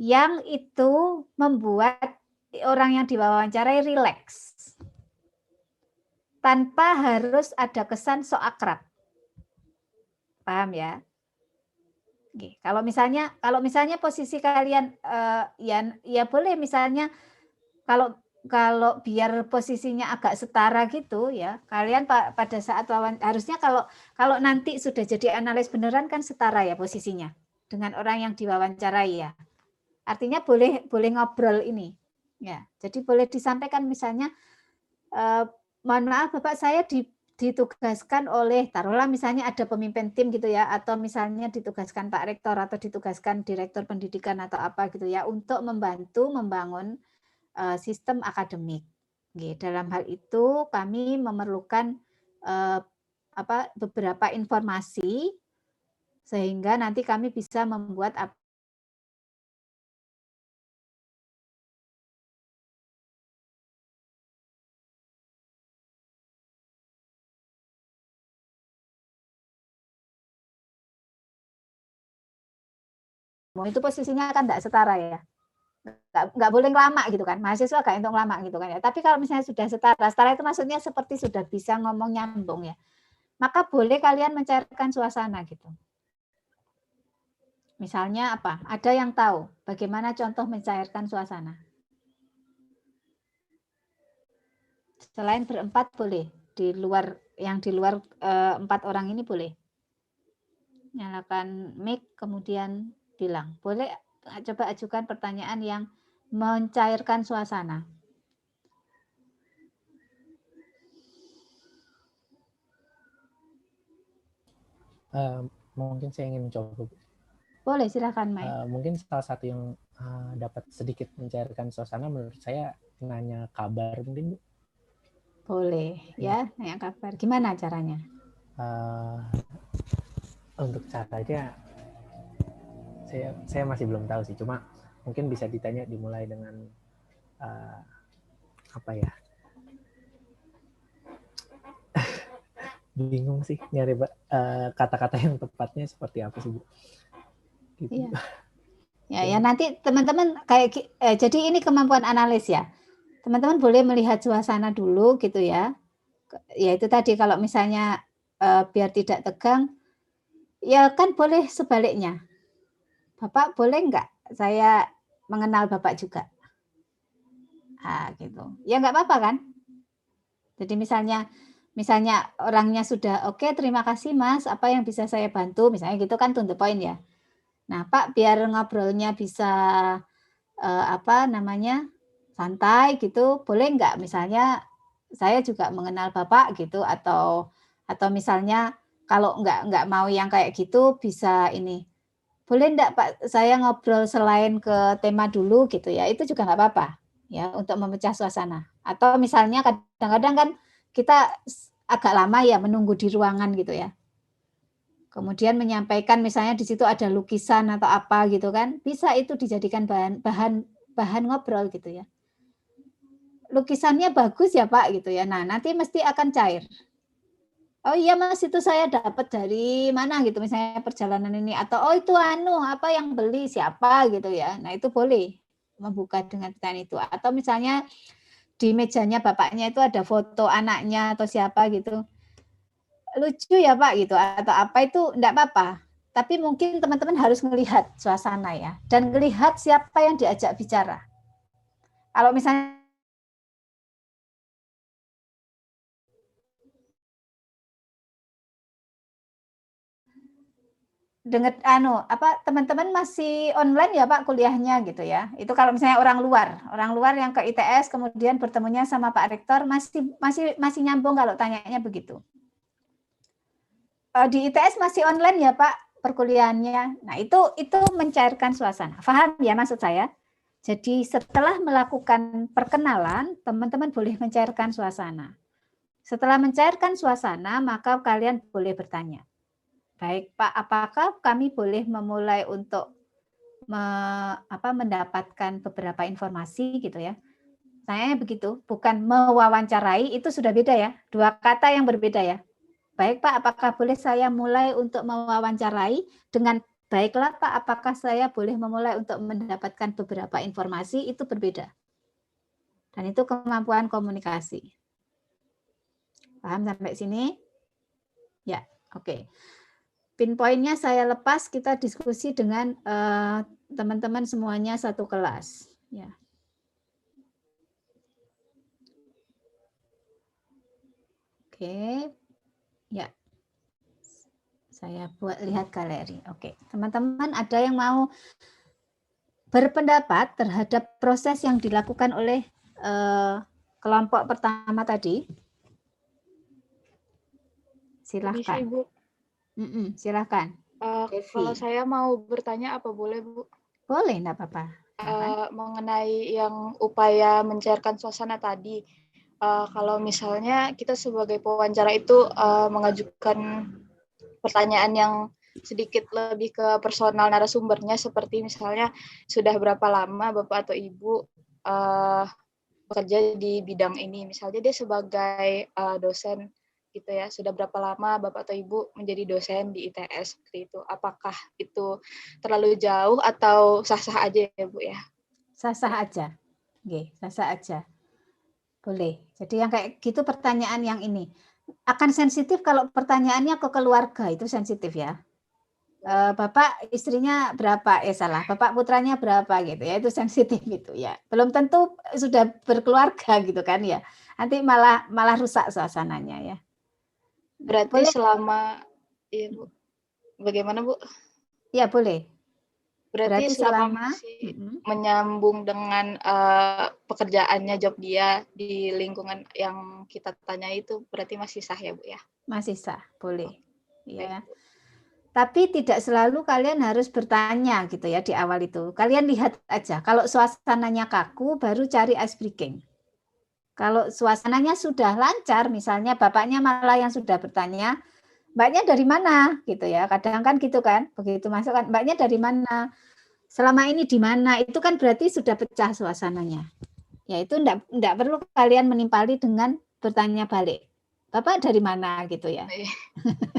yang itu membuat orang yang diwawancarai rileks. Tanpa harus ada kesan sok akrab. Paham ya? Oke, kalau misalnya posisi kalian ya boleh misalnya kalau biar posisinya agak setara gitu ya, kalian pada saat harusnya kalau nanti sudah jadi analis beneran kan setara ya posisinya dengan orang yang diwawancarai ya. Artinya boleh ngobrol ini. Ya, jadi boleh disampaikan misalnya mohon maaf Bapak, saya ditugaskan oleh, taruhlah misalnya ada pemimpin tim gitu ya, atau misalnya ditugaskan Pak Rektor atau ditugaskan Direktur Pendidikan atau apa gitu ya, untuk membantu membangun sistem akademik. Dalam hal itu kami memerlukan beberapa informasi sehingga nanti kami bisa membuat itu posisinya kan tidak setara ya. Nggak boleh lama gitu kan, mahasiswa nggak untuk lama gitu kan ya. Tapi kalau misalnya sudah setara itu maksudnya seperti sudah bisa ngomong nyambung ya, maka boleh kalian mencairkan suasana gitu. Misalnya apa? Ada yang tahu bagaimana contoh mencairkan suasana? Selain berempat boleh, di luar 4 orang ini boleh. Nyalakan mic kemudian bilang, boleh coba ajukan pertanyaan yang mencairkan suasana. Mungkin saya ingin mencoba, Bu. Boleh, silakan, Mai. Mungkin salah satu yang dapat sedikit mencairkan suasana menurut saya nanya kabar mungkin, Bu. Boleh, ya, nanya kabar. Gimana caranya? Untuk caranya saya masih belum tahu sih, cuma mungkin bisa ditanya dimulai dengan apa ya? Bingung sih nyari kata-kata yang tepatnya seperti apa sih, Bu? Gitu. Iya. Ya nanti teman-teman jadi ini kemampuan analis ya. Teman-teman boleh melihat suasana dulu gitu ya. Ya itu tadi kalau misalnya biar tidak tegang, ya kan boleh sebaliknya. Bapak boleh nggak saya mengenal Bapak juga? Gitu. Ya nggak apa-apa kan? Jadi misalnya orangnya sudah oke, terima kasih Mas, apa yang bisa saya bantu? Misalnya gitu kan to the point ya. Nah, Pak, biar ngobrolnya bisa santai gitu, boleh nggak misalnya saya juga mengenal Bapak gitu, atau misalnya kalau nggak mau yang kayak gitu bisa ini, boleh nggak Pak saya ngobrol selain ke tema dulu gitu ya, itu juga nggak apa-apa ya untuk memecah suasana. Atau misalnya kadang-kadang kan kita agak lama ya menunggu di ruangan gitu ya. Kemudian menyampaikan misalnya di situ ada lukisan atau apa gitu kan, bisa itu dijadikan bahan ngobrol gitu ya. Lukisannya bagus ya Pak gitu ya. Nah, nanti mesti akan cair. Oh iya Mas, itu saya dapat dari mana gitu misalnya perjalanan ini, atau oh itu apa yang beli siapa gitu ya. Nah, itu boleh membuka dengan pertanyaan itu. Atau misalnya di mejanya bapaknya itu ada foto anaknya atau siapa gitu. Lucu ya Pak gitu atau apa, itu enggak apa-apa. Tapi mungkin teman-teman harus melihat suasana ya, dan melihat siapa yang diajak bicara. Kalau misalnya teman-teman masih online ya Pak kuliahnya gitu ya. Itu kalau misalnya orang luar yang ke ITS kemudian bertemunya sama Pak Rektor masih nyambung kalau tanyanya begitu. Di ITS masih online ya Pak perkuliahannya. Nah, itu mencairkan suasana. Paham ya maksud saya? Jadi setelah melakukan perkenalan, teman-teman boleh mencairkan suasana. Setelah mencairkan suasana, maka kalian boleh bertanya. Baik Pak, apakah kami boleh memulai untuk mendapatkan beberapa informasi gitu ya? Saya begitu, bukan mewawancarai, itu sudah beda ya. Dua kata yang berbeda ya. Baik Pak, apakah boleh saya mulai untuk mewawancarai? Dengan baiklah Pak, apakah saya boleh memulai untuk mendapatkan beberapa informasi? Itu berbeda. Dan itu kemampuan komunikasi. Paham sampai sini? Ya, oke. Pinpointnya saya lepas, kita diskusi dengan teman-teman semuanya satu kelas. Ya. Oke. Ya. Saya buat lihat galeri. Oke, teman-teman ada yang mau berpendapat terhadap proses yang dilakukan oleh kelompok pertama tadi? Silahkan. Bisa, Ibu. Silahkan. Kalau saya mau bertanya apa boleh, Bu? Boleh, enggak apa-apa. Mengenai yang upaya mencairkan suasana tadi, kalau misalnya kita sebagai pewawancara itu mengajukan pertanyaan yang sedikit lebih ke personal narasumbernya, seperti misalnya sudah berapa lama Bapak atau Ibu bekerja di bidang ini, misalnya dia sebagai dosen gitu ya, sudah berapa lama Bapak atau Ibu menjadi dosen di ITS seperti itu. Apakah itu terlalu jauh atau sah-sah aja ya Bu ya? Sah-sah aja. Oke, sah-sah aja. Boleh. Jadi yang kayak gitu pertanyaan yang ini akan sensitif kalau pertanyaannya ke keluarga, itu sensitif ya. Bapak istrinya berapa? Bapak putranya berapa gitu ya, itu sensitif gitu ya. Belum tentu sudah berkeluarga gitu kan ya. Nanti malah rusak suasananya ya. Berarti boleh. Selama ya Bu. Bagaimana Bu? Ya boleh. Berarti selama masih menyambung dengan pekerjaannya, job dia di lingkungan yang kita tanya itu berarti masih sah ya Bu ya? Masih sah, boleh. Ya. Tapi tidak selalu kalian harus bertanya gitu ya di awal itu. Kalian lihat aja. Kalau suasananya kaku, baru cari ice breaking. Kalau suasananya sudah lancar, misalnya bapaknya malah yang sudah bertanya, mbaknya dari mana gitu ya. Kadang kan gitu kan, begitu masuk kan, mbaknya dari mana? Selama ini di mana? Itu kan berarti sudah pecah suasananya. Ya itu enggak perlu kalian menimpali dengan bertanya balik. Bapak dari mana gitu ya.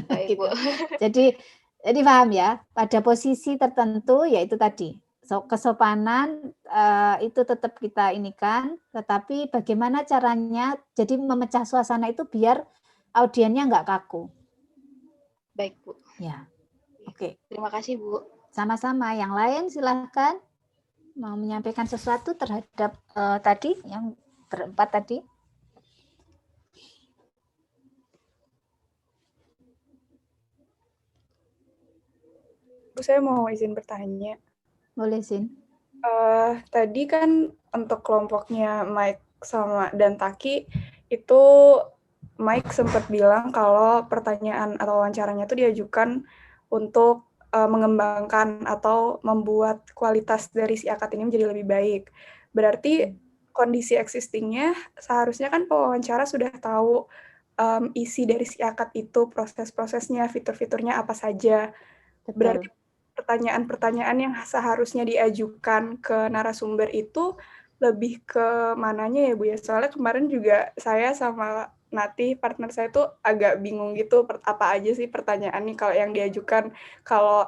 Baik, Gitu. Bu. Jadi paham ya, pada posisi tertentu yaitu tadi kesopanan itu tetap kita inikan, tetapi bagaimana caranya jadi memecah suasana itu biar audiennya nggak kaku. Baik, Bu. Ya, oke. Terima kasih, Bu. Sama-sama. Yang lain silahkan mau menyampaikan sesuatu terhadap tadi yang berempat tadi. Bu, saya mau izin bertanya. Boleh, Sin. Tadi kan untuk kelompoknya Mike dan Taki itu Mike sempat bilang kalau pertanyaan atau wawancaranya itu diajukan untuk mengembangkan atau membuat kualitas dari si akad ini menjadi lebih baik. Berarti kondisi existingnya seharusnya kan pewawancara sudah tahu isi dari si akad itu, proses-prosesnya, fitur-fiturnya apa saja. Betul. Berarti pertanyaan-pertanyaan yang seharusnya diajukan ke narasumber itu lebih ke mananya ya Bu ya? Soalnya kemarin juga saya sama Nati, partner saya tuh agak bingung gitu apa aja sih pertanyaan nih kalau yang diajukan kalau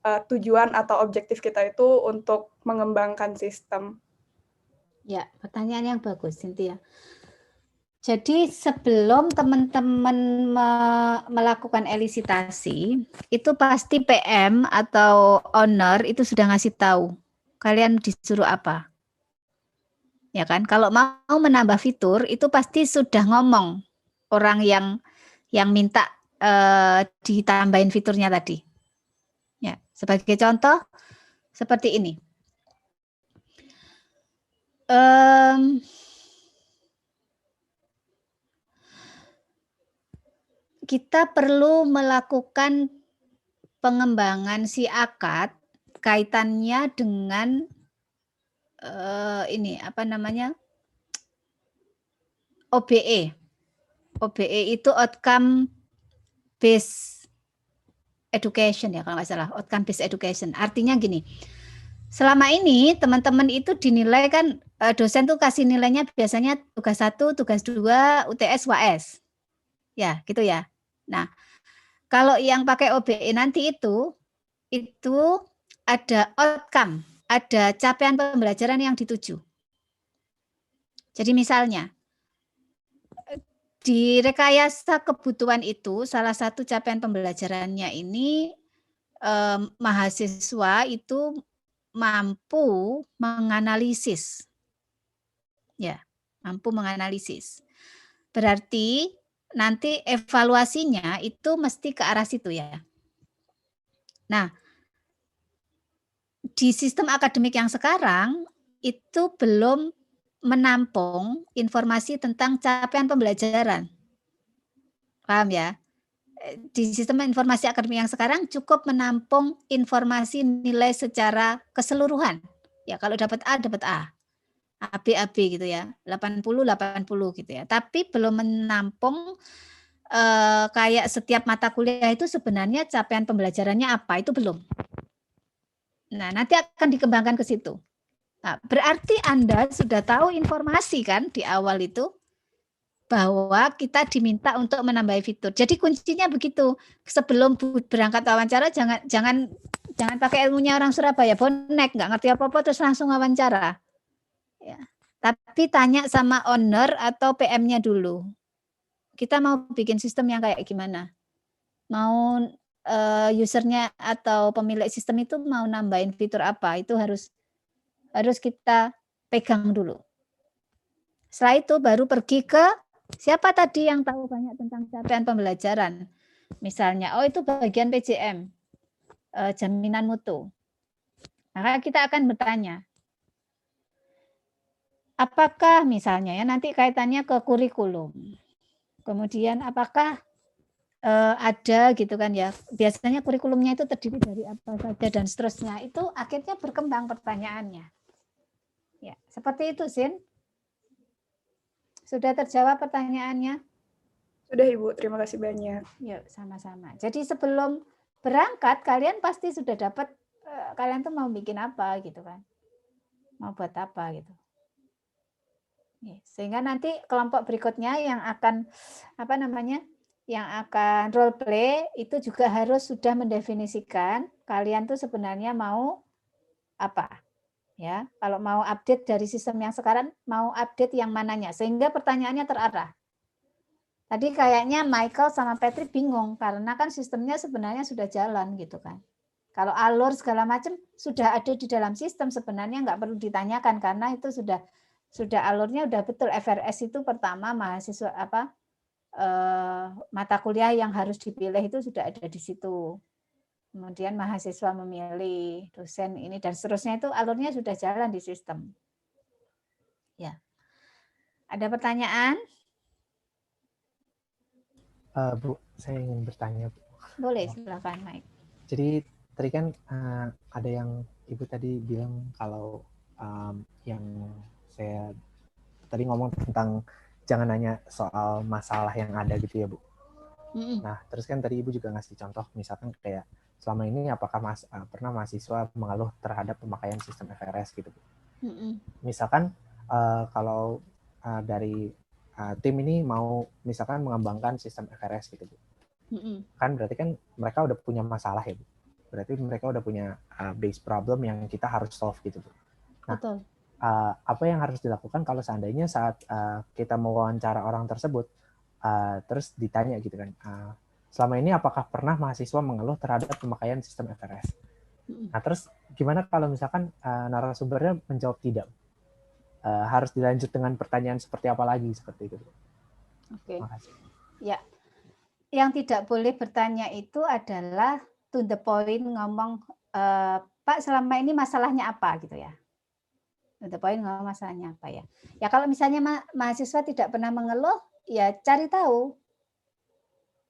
tujuan atau objektif kita itu untuk mengembangkan sistem. Ya, pertanyaan yang bagus, Cynthia. Jadi sebelum teman-teman melakukan elisitasi, itu pasti PM atau owner itu sudah ngasih tahu kalian disuruh apa. Ya kan? Kalau mau menambah fitur itu pasti sudah ngomong orang yang minta ditambahin fiturnya tadi. Ya, sebagai contoh seperti ini. Kita perlu melakukan pengembangan si akad kaitannya dengan ini apa namanya OBE. OBE itu outcome based education ya kalau nggak salah, outcome based education. Artinya gini, selama ini teman-teman itu dinilai kan dosen tuh kasih nilainya biasanya tugas 1, tugas 2, UTS, UAS. Ya, gitu ya. Nah, kalau yang pakai OBE nanti itu ada outcome, ada capaian pembelajaran yang dituju. Jadi misalnya, di rekayasa kebutuhan itu salah satu capaian pembelajarannya ini mahasiswa itu mampu menganalisis. Ya, mampu menganalisis. Berarti nanti evaluasinya itu mesti ke arah situ ya. Nah, di sistem akademik yang sekarang itu belum menampung informasi tentang capaian pembelajaran. Paham ya? Di sistem informasi akademik yang sekarang cukup menampung informasi nilai secara keseluruhan. Ya, kalau dapat A, dapat A. AB gitu ya. 80 gitu ya. Tapi belum menampung kayak setiap mata kuliah itu sebenarnya capaian pembelajarannya apa, itu belum. Nah, nanti akan dikembangkan ke situ. Nah, berarti Anda sudah tahu informasi kan di awal itu bahwa kita diminta untuk menambah fitur. Jadi kuncinya begitu. Sebelum berangkat wawancara jangan pakai ilmunya orang Surabaya, bonek, nggak ngerti apa-apa terus langsung wawancara. Ya. Tapi tanya sama owner atau PM-nya dulu. Kita mau bikin sistem yang kayak gimana? Mau usernya atau pemilik sistem itu mau nambahin fitur apa? Itu harus kita pegang dulu. Setelah itu baru pergi ke siapa tadi yang tahu banyak tentang capaian pembelajaran. Misalnya, oh itu bagian PJM, jaminan mutu. Maka kita akan bertanya, apakah misalnya ya nanti kaitannya ke kurikulum. Kemudian apakah ada gitu kan ya. Biasanya kurikulumnya itu terdiri dari apa saja dan seterusnya. Itu akhirnya berkembang pertanyaannya. Ya, seperti itu, Sin. Sudah terjawab pertanyaannya? Sudah Ibu, terima kasih banyak. Yuk, sama-sama. Jadi sebelum berangkat kalian pasti sudah dapat kalian tuh mau bikin apa gitu kan. Mau buat apa gitu. Sehingga nanti kelompok berikutnya yang akan apa namanya? Yang akan role play itu juga harus sudah mendefinisikan kalian tuh sebenarnya mau apa. Ya, kalau mau update dari sistem yang sekarang mau update yang mananya sehingga pertanyaannya terarah. Tadi kayaknya Michael sama Patrick bingung karena kan sistemnya sebenarnya sudah jalan gitu kan. Kalau alur segala macam sudah ada di dalam sistem sebenarnya nggak perlu ditanyakan karena itu sudah alurnya udah betul. FRS itu pertama mahasiswa apa mata kuliah yang harus dipilih itu sudah ada di situ. Kemudian mahasiswa memilih dosen ini dan seterusnya itu alurnya sudah jalan di sistem. Ya. Ada pertanyaan? Bu, saya ingin bertanya, Bu. Boleh, silakan, Mike. Jadi tadi kan ada yang Ibu tadi bilang kalau yang saya tadi ngomong tentang jangan nanya soal masalah yang ada gitu ya, Bu. Nah, terus kan tadi Ibu juga ngasih contoh, misalkan kayak selama ini apakah pernah mahasiswa mengeluh terhadap pemakaian sistem FRS gitu, Bu. Misalkan kalau dari tim ini mau misalkan mengembangkan sistem FRS gitu, Bu. Kan berarti kan mereka udah punya masalah ya, Bu. Berarti mereka udah punya base problem yang kita harus solve gitu, Bu. Nah, betul. Apa yang harus dilakukan kalau seandainya saat kita mewawancara orang tersebut terus ditanya gitu kan, selama ini apakah pernah mahasiswa mengeluh terhadap pemakaian sistem FRS? Nah, terus gimana kalau misalkan narasumbernya menjawab tidak? Harus dilanjut dengan pertanyaan seperti apa lagi seperti itu? Oke. Ya, yang tidak boleh bertanya itu adalah to the point, ngomong Pak selama ini masalahnya apa gitu ya. To the point, ngomong masalahnya apa ya. Ya kalau misalnya mahasiswa tidak pernah mengeluh, ya cari tahu.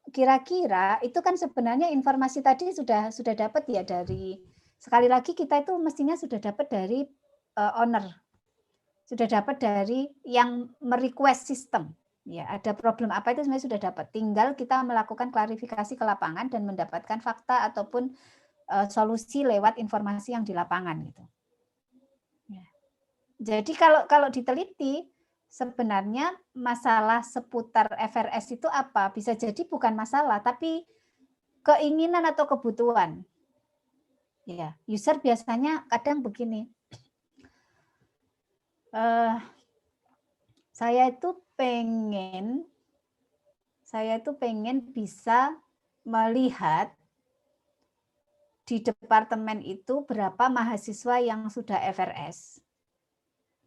Kira-kira itu kan sebenarnya informasi tadi sudah dapat ya dari, sekali lagi kita itu mestinya sudah dapat dari owner, sudah dapat dari yang merequest sistem. Ya, ada problem apa itu sebenarnya sudah dapat. Tinggal kita melakukan klarifikasi ke lapangan dan mendapatkan fakta ataupun solusi lewat informasi yang di lapangan gitu. Ya. Jadi kalau diteliti sebenarnya masalah seputar FRS itu apa? Bisa jadi bukan masalah, tapi keinginan atau kebutuhan. Ya, user biasanya kadang begini. Saya itu pengen bisa melihat di departemen itu berapa mahasiswa yang sudah FRS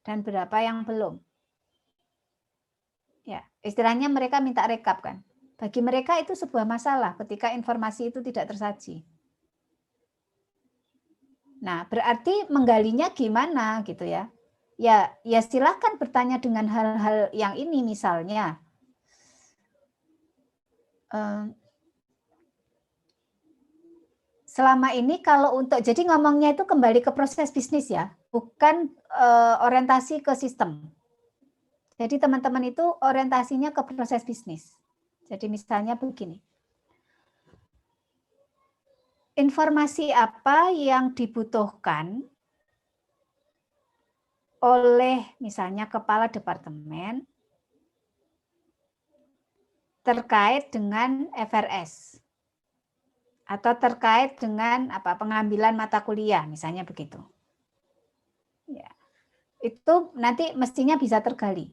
dan berapa yang belum. Ya, istilahnya mereka minta rekap kan. Bagi mereka itu sebuah masalah ketika informasi itu tidak tersaji. Nah, berarti menggalinya gimana gitu ya? Ya silakan bertanya dengan hal-hal yang ini misalnya. Selama ini kalau untuk, jadi ngomongnya itu kembali ke proses bisnis ya, bukan orientasi ke sistem. Jadi teman-teman itu orientasinya ke proses bisnis. Jadi misalnya begini. Informasi apa yang dibutuhkan oleh misalnya kepala departemen terkait dengan FRS atau terkait dengan pengambilan mata kuliah misalnya begitu. Ya. Itu nanti mestinya bisa tergali.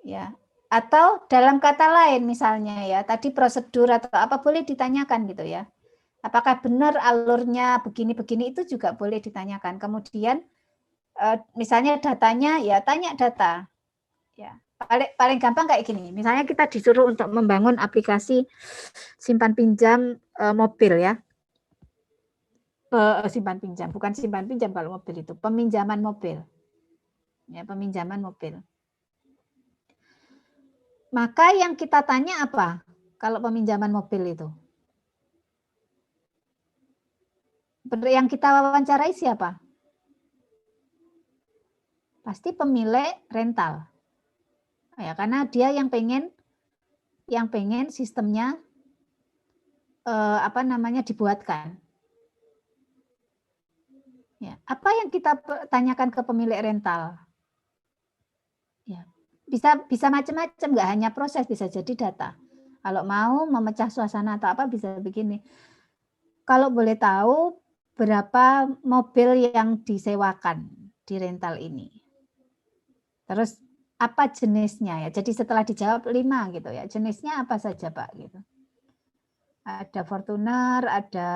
Ya. Atau dalam kata lain misalnya ya, tadi prosedur atau apa boleh ditanyakan gitu ya. Apakah benar alurnya begini-begini itu juga boleh ditanyakan. Kemudian misalnya datanya ya tanya data. Ya. Paling gampang kayak gini. Misalnya kita disuruh untuk membangun aplikasi simpan pinjam mobil ya. Simpan pinjam, bukan simpan pinjam kalau mobil itu, peminjaman mobil. Ya, peminjaman mobil. Maka yang kita tanya apa? kalau peminjaman mobil itu? Yang kita wawancarai siapa? Pasti pemilik rental. Ya, karena dia yang pengen sistemnya dibuatkan. Ya, apa yang kita tanyakan ke pemilik rental? Ya, bisa macam-macam, nggak hanya proses, bisa jadi data. Kalau mau memecah suasana atau apa bisa begini. Kalau boleh tahu berapa mobil yang disewakan di rental ini. Terus apa jenisnya ya? Jadi setelah dijawab 5 gitu ya. Jenisnya apa saja, Pak gitu. Ada Fortuner, ada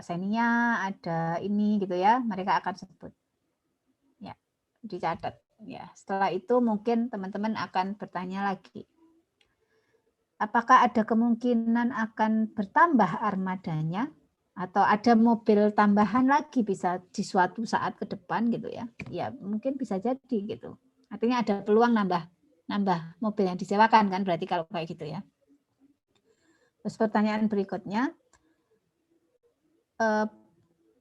Xenia, ada ini gitu ya. Mereka akan sebut. Ya, dicatat ya. Setelah itu mungkin teman-teman akan bertanya lagi. Apakah ada kemungkinan akan bertambah armadanya atau ada mobil tambahan lagi bisa di suatu saat ke depan gitu ya. Ya, mungkin bisa jadi gitu. Artinya ada peluang nambah mobil yang disewakan kan berarti kalau kayak gitu ya. Terus pertanyaan berikutnya,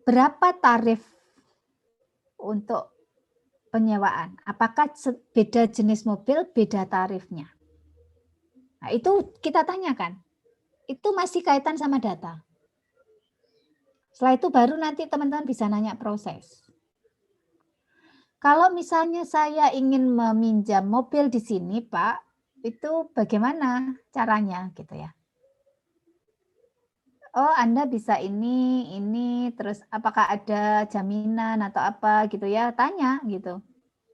berapa tarif untuk penyewaan? Apakah beda jenis mobil beda tarifnya? Nah, itu kita tanyakan. Itu masih kaitan sama data. Setelah itu baru nanti teman-teman bisa nanya proses. Kalau misalnya saya ingin meminjam mobil di sini, Pak, itu bagaimana caranya gitu ya? Oh, Anda bisa ini, terus apakah ada jaminan atau apa gitu ya? Tanya gitu.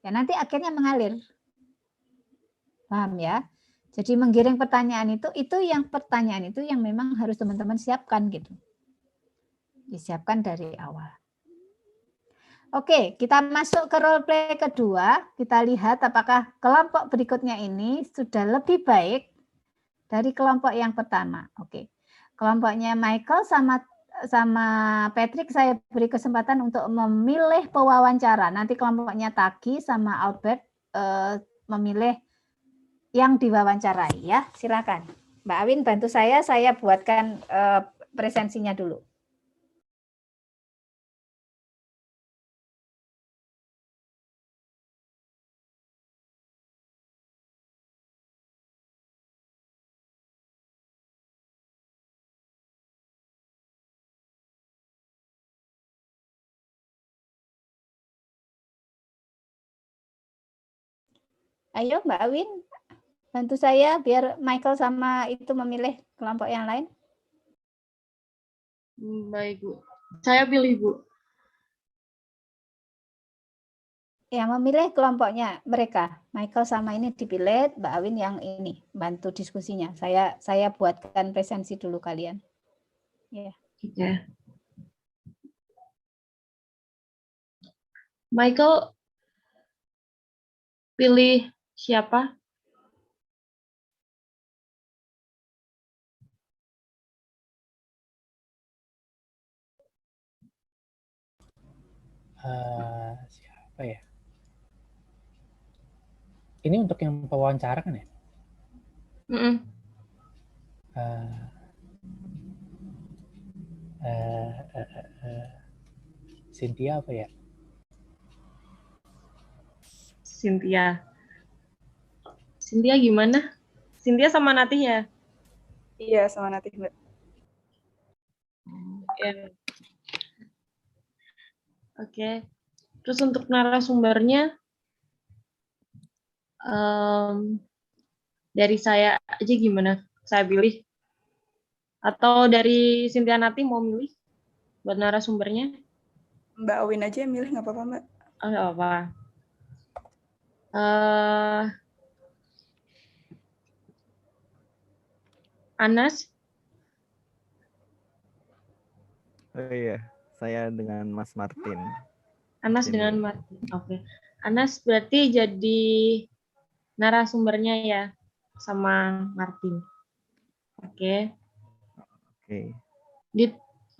Ya nanti akhirnya mengalir. Paham ya? Jadi menggiring pertanyaan itu yang memang harus teman-teman siapkan gitu. Disiapkan dari awal. Oke, kita masuk ke role play kedua. Kita lihat apakah kelompok berikutnya ini sudah lebih baik dari kelompok yang pertama. Oke, kelompoknya Michael sama Patrick saya beri kesempatan untuk memilih pewawancara. Nanti kelompoknya Taki sama Albert memilih yang diwawancarai ya. Silakan, Mbak Awin bantu saya buatkan presensinya dulu. Ayo Mbak Awin, bantu saya biar Michael sama itu memilih kelompok yang lain. Baik, Bu. Saya pilih, Bu. Ya, memilih kelompoknya mereka. Michael sama ini dipilih, Mbak Awin yang ini, bantu diskusinya. Saya buatkan presensi dulu kalian. Ya. Oke. Michael pilih siapa? Siapa ya? Ini untuk yang pewawancara kan ya? Cynthia apa ya? Cynthia gimana? Cynthia sama Natih ya? Iya, sama Natih, Mbak. Ya. Oke. Terus untuk narasumbernya, dari saya aja gimana? Saya pilih? Atau dari Cynthia Natih mau milih buat narasumbernya? Mbak Awin aja yang milih, nggak apa-apa, Mbak. Oh, nggak apa-apa. Anas? Oh iya, saya dengan Mas Martin. Anas dengan Martin. Oke. Anas berarti jadi narasumbernya ya sama Martin. Oke. Oke.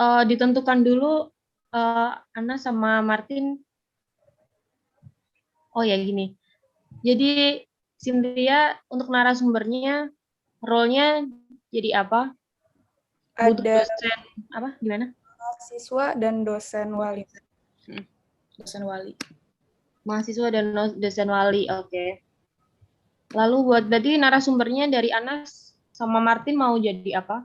Ditentukan dulu Anas sama Martin. Oh ya gini. Jadi Cynthia untuk narasumbernya role-nya jadi apa? Butuh Ada dosen apa? Gimana? siswa dan dosen wali. Dosen wali. Mahasiswa dan dosen wali. Oke. Lalu buat berarti narasumbernya dari Anas sama Martin mau jadi apa?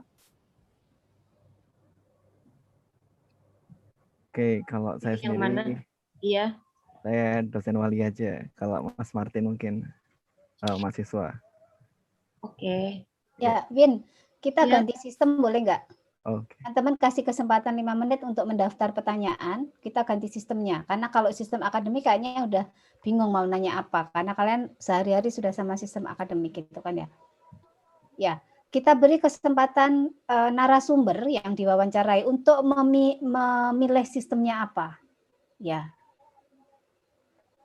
Oke, kalau saya Yang mana? sendiri, Iya. saya dosen wali aja. Kalau Mas Martin mungkin mahasiswa. Oke. Ya, Win, kita Ya. ganti sistem boleh nggak? Oke. Teman-teman kasih kesempatan 5 menit untuk mendaftar pertanyaan, kita ganti sistemnya. Karena kalau sistem akademik kayaknya udah bingung mau nanya apa, karena kalian sehari-hari sudah sama sistem akademik gitu kan ya. Ya, kita beri kesempatan narasumber yang diwawancarai untuk memilih sistemnya apa. Ya.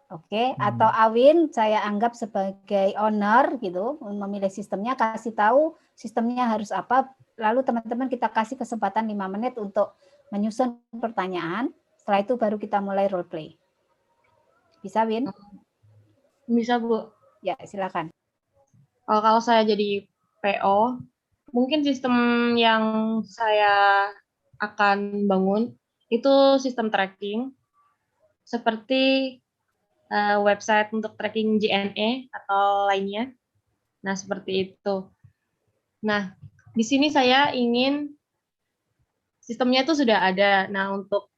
Oke, atau Awin saya anggap sebagai owner gitu, memilih sistemnya, kasih tahu sistemnya harus apa, lalu teman-teman kita kasih kesempatan 5 menit untuk menyusun pertanyaan, setelah itu baru kita mulai role play. Bisa, Win? Bisa, Bu. Ya, silakan. Kalau saya jadi PO, mungkin sistem yang saya akan bangun itu sistem tracking seperti website untuk tracking JNE atau lainnya. Nah, seperti itu. Nah, di sini saya ingin sistemnya itu sudah ada. Nah, untuk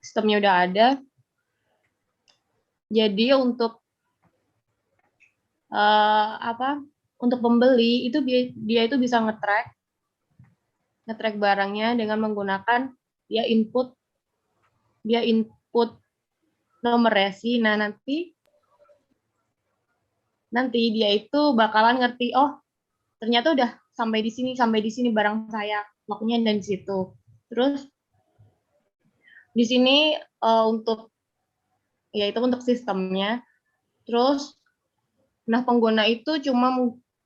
sistemnya udah ada. Jadi untuk untuk pembeli itu dia itu bisa nge-track barangnya dengan menggunakan dia input nomor resi. Nah, nanti dia itu bakalan ngerti, oh ternyata udah sampai di sini barang saya, lognya dan di situ. Terus di sini untuk sistemnya. Terus nah pengguna itu cuma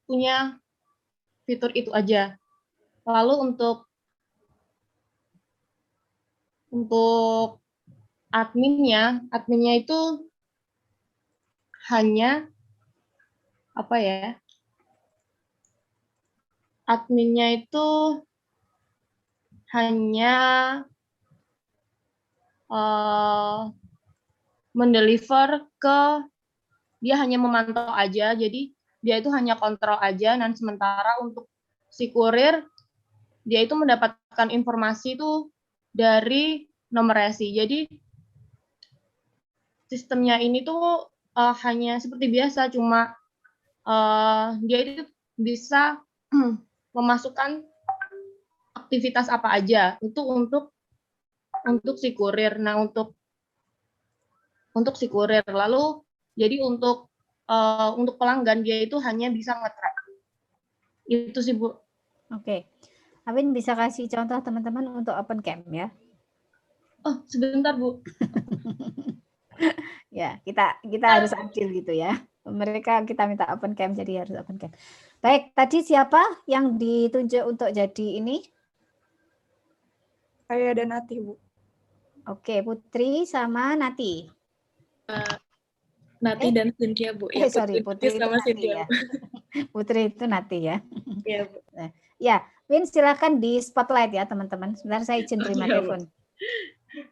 punya fitur itu aja. Lalu untuk adminnya itu hanya adminnya itu hanya mendeliver dia hanya memantau aja, jadi dia itu hanya kontrol aja, dan sementara untuk si kurir dia itu mendapatkan informasi itu dari nomor resi. Jadi sistemnya ini tuh hanya seperti biasa, cuma dia itu bisa memasukkan aktivitas apa aja itu untuk si kurir. Nah, untuk si kurir, lalu jadi untuk pelanggan dia itu hanya bisa nge-track. Itu sih, Bu. Oke. Awin bisa kasih contoh teman-teman untuk open cam ya? Oh, sebentar, Bu. Ya, kita harus adil gitu ya. Mereka kita minta open cam, jadi harus open cam. Baik, tadi siapa yang ditunjuk untuk jadi ini? Saya dan Nati, Bu. Oke, Putri sama Nati. Nati dan Cynthia, Bu. Ya, sorry, Putri itu sama Nati Cynthia. ya. Putri itu Nati ya. Iya, Bu. Nah, ya, Win silakan di spotlight ya, teman-teman. Sebentar saya izin terima telepon.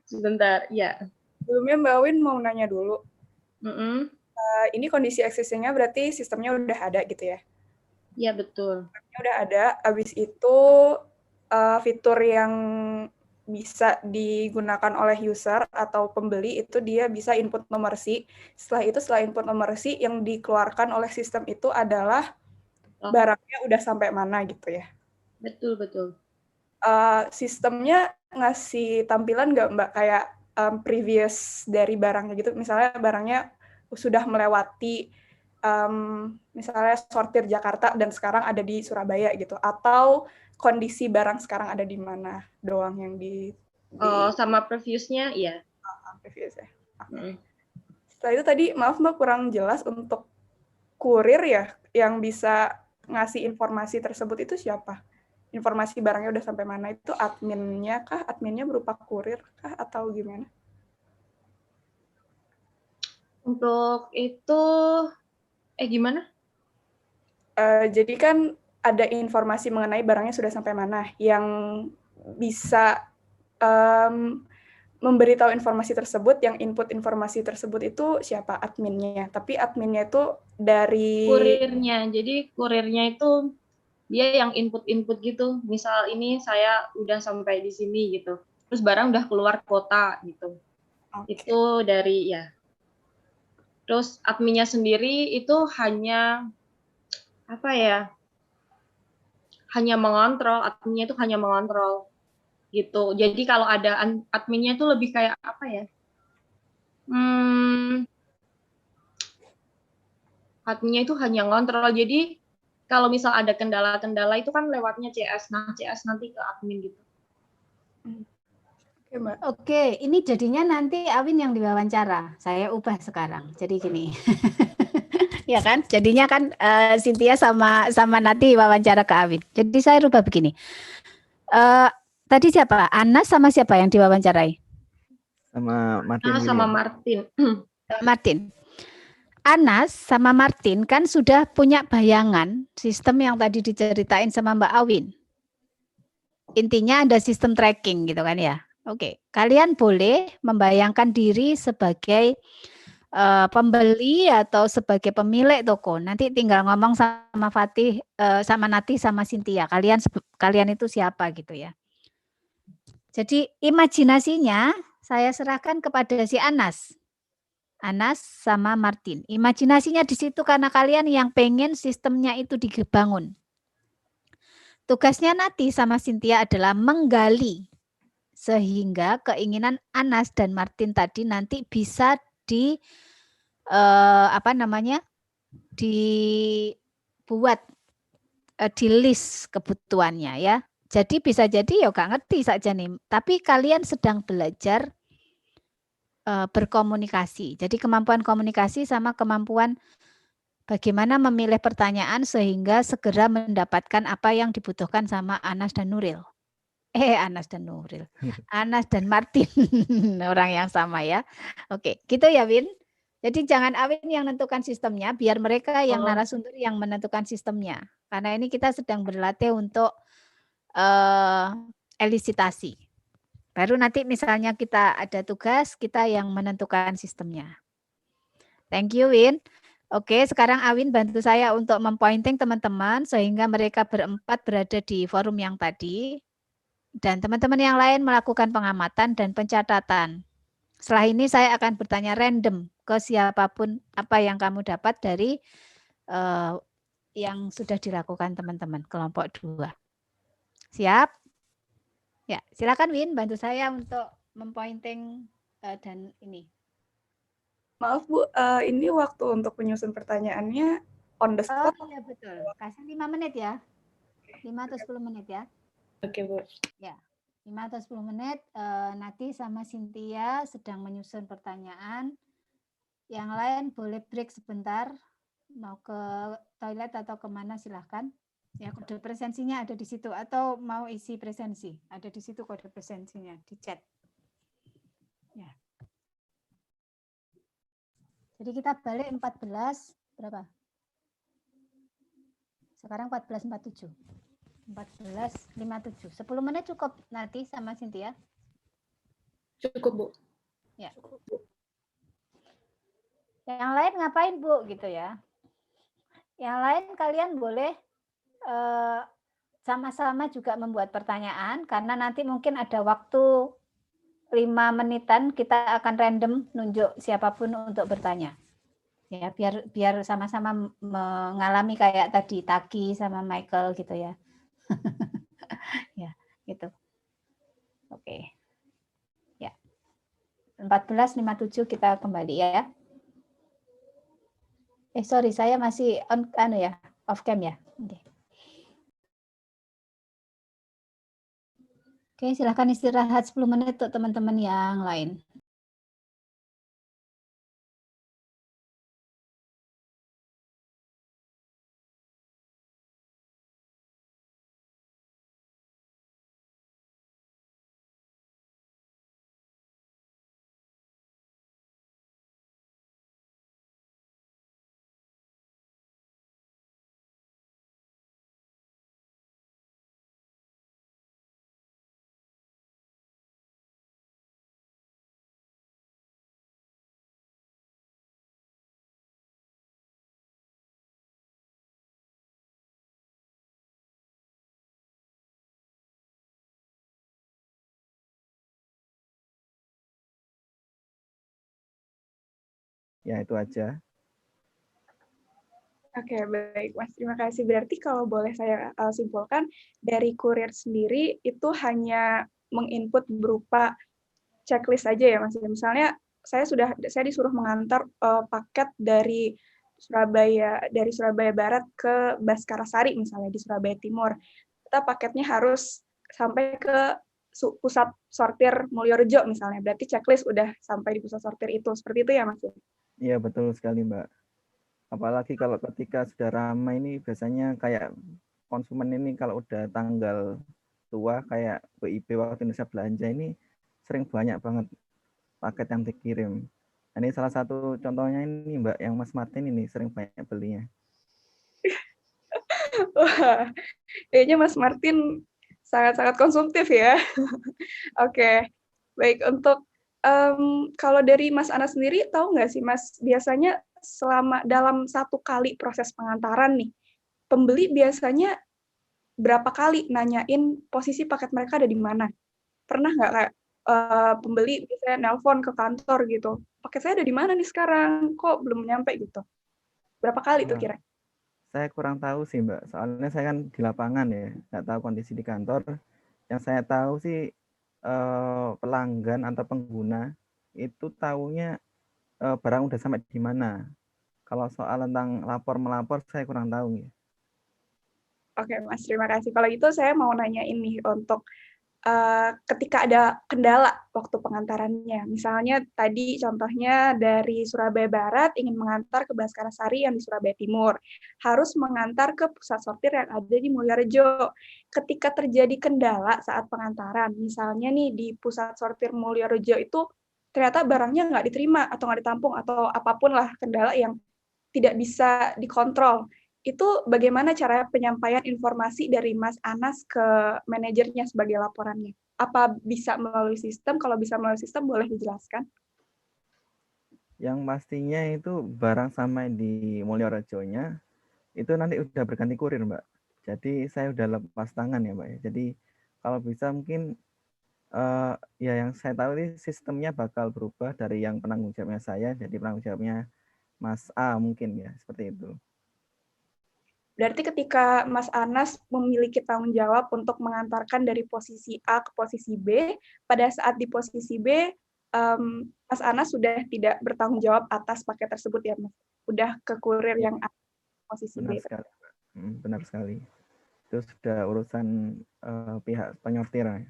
Sebentar, ya. Sebelumnya Mbak Win mau nanya dulu. Ini kondisi existing-nya berarti sistemnya udah ada gitu ya? Iya, betul. Sistemnya udah ada, habis itu fitur yang bisa digunakan oleh user atau pembeli itu dia bisa input nomor SI. Setelah input nomor SI yang dikeluarkan oleh sistem itu adalah barangnya udah sampai mana gitu ya? Betul. Sistemnya ngasih tampilan nggak Mbak kayak previous dari barangnya gitu? Misalnya barangnya sudah melewati misalnya sortir Jakarta dan sekarang ada di Surabaya gitu, atau kondisi barang sekarang ada di mana doang yang di sama previousnya, iya. Previous ya. Setelah itu tadi maaf Mbak kurang jelas untuk kurir ya, yang bisa ngasih informasi tersebut itu siapa? Informasi barangnya udah sampai mana itu adminnya kah? Adminnya berupa kurir kah atau gimana? Untuk itu gimana? Jadi kan ada informasi mengenai barangnya sudah sampai mana, yang bisa memberitahu informasi tersebut, yang input informasi tersebut itu siapa? Adminnya. Tapi adminnya itu dari Kurirnya. Jadi kurirnya itu dia yang input-input gitu. Misal ini saya udah sampai di sini gitu. Terus barang udah keluar kota gitu. Itu dari ya. Terus adminnya sendiri itu hanya apa ya? Hanya mengontrol, adminnya itu hanya mengontrol gitu. Jadi kalau ada adminnya itu lebih kayak apa ya? Adminnya itu hanya ngontrol. Jadi kalau misal ada kendala-kendala itu kan lewatnya CS. Nah, CS nanti ke admin gitu. Oke, Mbak. Oke, ini jadinya nanti Awin yang diwawancara. Saya ubah sekarang. Jadi gini. Ya kan? Jadinya kan Cynthia sama Nati wawancara ke Awin. Jadi saya rubah begini. Tadi siapa? Anas sama siapa yang diwawancarai? Sama Martin. Sama Martin. Sama Martin. Anas sama Martin kan sudah punya bayangan sistem yang tadi diceritain sama Mbak Awin. Intinya ada sistem tracking gitu kan ya. Oke, kalian boleh membayangkan diri sebagai pembeli atau sebagai pemilik toko. Nanti tinggal ngomong sama Fatih, sama Nati, sama Cynthia. Kalian itu siapa gitu ya. Jadi imajinasinya saya serahkan kepada si Anas. Anas sama Martin. Imajinasinya di situ karena kalian yang pengen sistemnya itu dibangun. Tugasnya Nati sama Cynthia adalah menggali sehingga keinginan Anas dan Martin tadi nanti bisa dibuat di list kebutuhannya ya. Jadi bisa jadi ya gak ngerti saja nih, tapi kalian sedang belajar berkomunikasi. Jadi kemampuan komunikasi sama kemampuan bagaimana memilih pertanyaan sehingga segera mendapatkan apa yang dibutuhkan sama Anas dan Nuril. Anas dan Nuril. Anas dan Martin. Orang yang sama ya. Oke, gitu ya Win. Jadi jangan Awin yang menentukan sistemnya, biar mereka yang narasumber yang menentukan sistemnya. Karena ini kita sedang berlatih untuk elisitasi. Baru nanti misalnya kita ada tugas, kita yang menentukan sistemnya. Thank you, Win. Oke, sekarang Awin bantu saya untuk mempointing teman-teman sehingga mereka berempat berada di forum yang tadi. Dan teman-teman yang lain melakukan pengamatan dan pencatatan. Setelah ini saya akan bertanya random ke siapapun apa yang kamu dapat dari yang sudah dilakukan teman-teman kelompok 2. Siap? Ya, silakan Win bantu saya untuk mempointing dan ini. Maaf Bu, ini waktu untuk menyusun pertanyaannya on the spot. Oh iya betul. Kasih 5 menit ya. 5 atau 10 menit ya. Oke Bu. Ya, 5 atau 10 menit. Nati sama Cynthia sedang menyusun pertanyaan. Yang lain boleh break sebentar. Mau ke toilet atau kemana silahkan. Ya, kode presensinya ada di situ. Atau mau isi presensi. Ada di situ kode presensinya. Di chat. Ya. Jadi kita balik 14. Berapa? Sekarang 14.47. 14.57. 10 menit cukup nanti sama Cynthia? Cukup, Bu. Ya. Yang lain ngapain, Bu? Gitu ya. Yang lain kalian boleh sama-sama juga membuat pertanyaan, karena nanti mungkin ada waktu 5 menitan kita akan random nunjuk siapapun untuk bertanya. Ya, biar sama-sama mengalami kayak tadi Taki sama Michael gitu ya. Ya, gitu. Oke. Ya. 14.57 kita kembali ya. Sorry, saya masih on off cam ya. Oke, silahkan istirahat 10 menit untuk teman-teman yang lain. Ya itu aja. Oke, baik Mas. Terima kasih. Berarti kalau boleh saya simpulkan, dari kurir sendiri itu hanya menginput berupa checklist aja ya Mas. Misalnya saya disuruh mengantar paket dari Surabaya Barat ke Baskara-Sari misalnya di Surabaya Timur. Kita paketnya harus sampai ke pusat sortir Mulyorejo misalnya. Berarti checklist udah sampai di pusat sortir itu. Seperti itu ya Mas? Iya betul sekali Mbak. Apalagi kalau ketika sudah ramai ini biasanya kayak konsumen ini kalau udah tanggal tua kayak WIB Waktu Indonesia Belanja ini sering banyak banget paket yang dikirim. Ini salah satu contohnya ini Mbak, yang Mas Martin ini sering banyak belinya. Wah, kayaknya Mas Martin sangat-sangat konsumtif ya. Oke, baik. Untuk kalau dari Mas Anas sendiri, tahu nggak sih Mas, biasanya dalam satu kali proses pengantaran nih, pembeli biasanya berapa kali nanyain posisi paket mereka ada di mana? Pernah nggak kayak pembeli biasanya nelpon ke kantor gitu, paket saya ada di mana nih sekarang, kok belum nyampe gitu? Berapa kali tuh kira? Saya kurang tahu sih Mbak, soalnya saya kan di lapangan ya, nggak tahu kondisi di kantor. Yang saya tahu sih pelanggan atau pengguna itu tahunya barang udah sampai di mana. Kalau soal tentang lapor-melapor saya kurang tahu ya. Oke Mas, terima kasih. Kalau gitu saya mau nanya ini untuk ketika ada kendala waktu pengantarannya. Misalnya tadi contohnya dari Surabaya Barat ingin mengantar ke Baskara-Sari yang di Surabaya Timur. Harus mengantar ke pusat sortir yang ada di Mulyorejo. Ketika terjadi kendala saat pengantaran, misalnya nih di pusat sortir Mulyorejo itu ternyata barangnya nggak diterima atau nggak ditampung atau apapun lah kendala yang tidak bisa dikontrol. Itu bagaimana cara penyampaian informasi dari Mas Anas ke manajernya sebagai laporannya? Apa bisa melalui sistem? Kalau bisa melalui sistem, boleh dijelaskan? Yang pastinya itu barang sampai di Mulyorejo-nya, itu nanti udah berganti kurir Mbak. Jadi saya udah lepas tangan ya Mbak ya. Jadi kalau bisa mungkin ya yang saya tahu ini sistemnya bakal berubah dari yang penanggung jawabnya saya jadi penanggung jawabnya Mas A mungkin ya, seperti itu. Berarti ketika Mas Anas memiliki tanggung jawab untuk mengantarkan dari posisi A ke posisi B, pada saat di posisi B, Mas Anas sudah tidak bertanggung jawab atas paket tersebut ya, Mas? Udah ke kurir yang A, posisi Benar B. sekali, benar sekali. Itu sudah urusan pihak penyortir.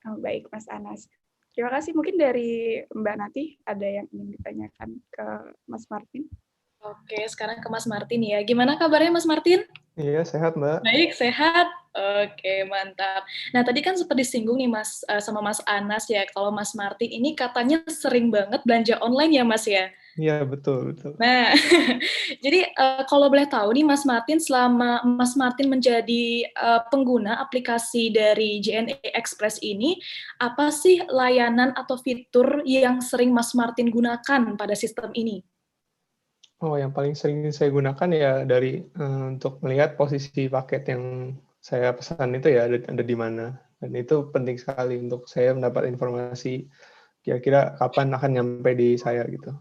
Oh, baik, Mas Anas. Terima kasih. Mungkin dari Mbak Nati ada yang ingin ditanyakan ke Mas Martin. Oke, sekarang ke Mas Martin ya. Gimana kabarnya Mas Martin? Iya, sehat Mbak. Baik, sehat. Oke, mantap. Nah, tadi kan sempat disinggung nih Mas sama Mas Anas ya, kalau Mas Martin ini katanya sering banget belanja online ya Mas ya? Iya, betul. Nah, jadi kalau boleh tahu nih Mas Martin, selama Mas Martin menjadi pengguna aplikasi dari JNE Express ini, apa sih layanan atau fitur yang sering Mas Martin gunakan pada sistem ini? Oh, yang paling sering saya gunakan ya dari untuk melihat posisi paket yang saya pesan itu ya ada di mana. Dan itu penting sekali untuk saya mendapat informasi kira-kira kapan akan nyampe di saya gitu.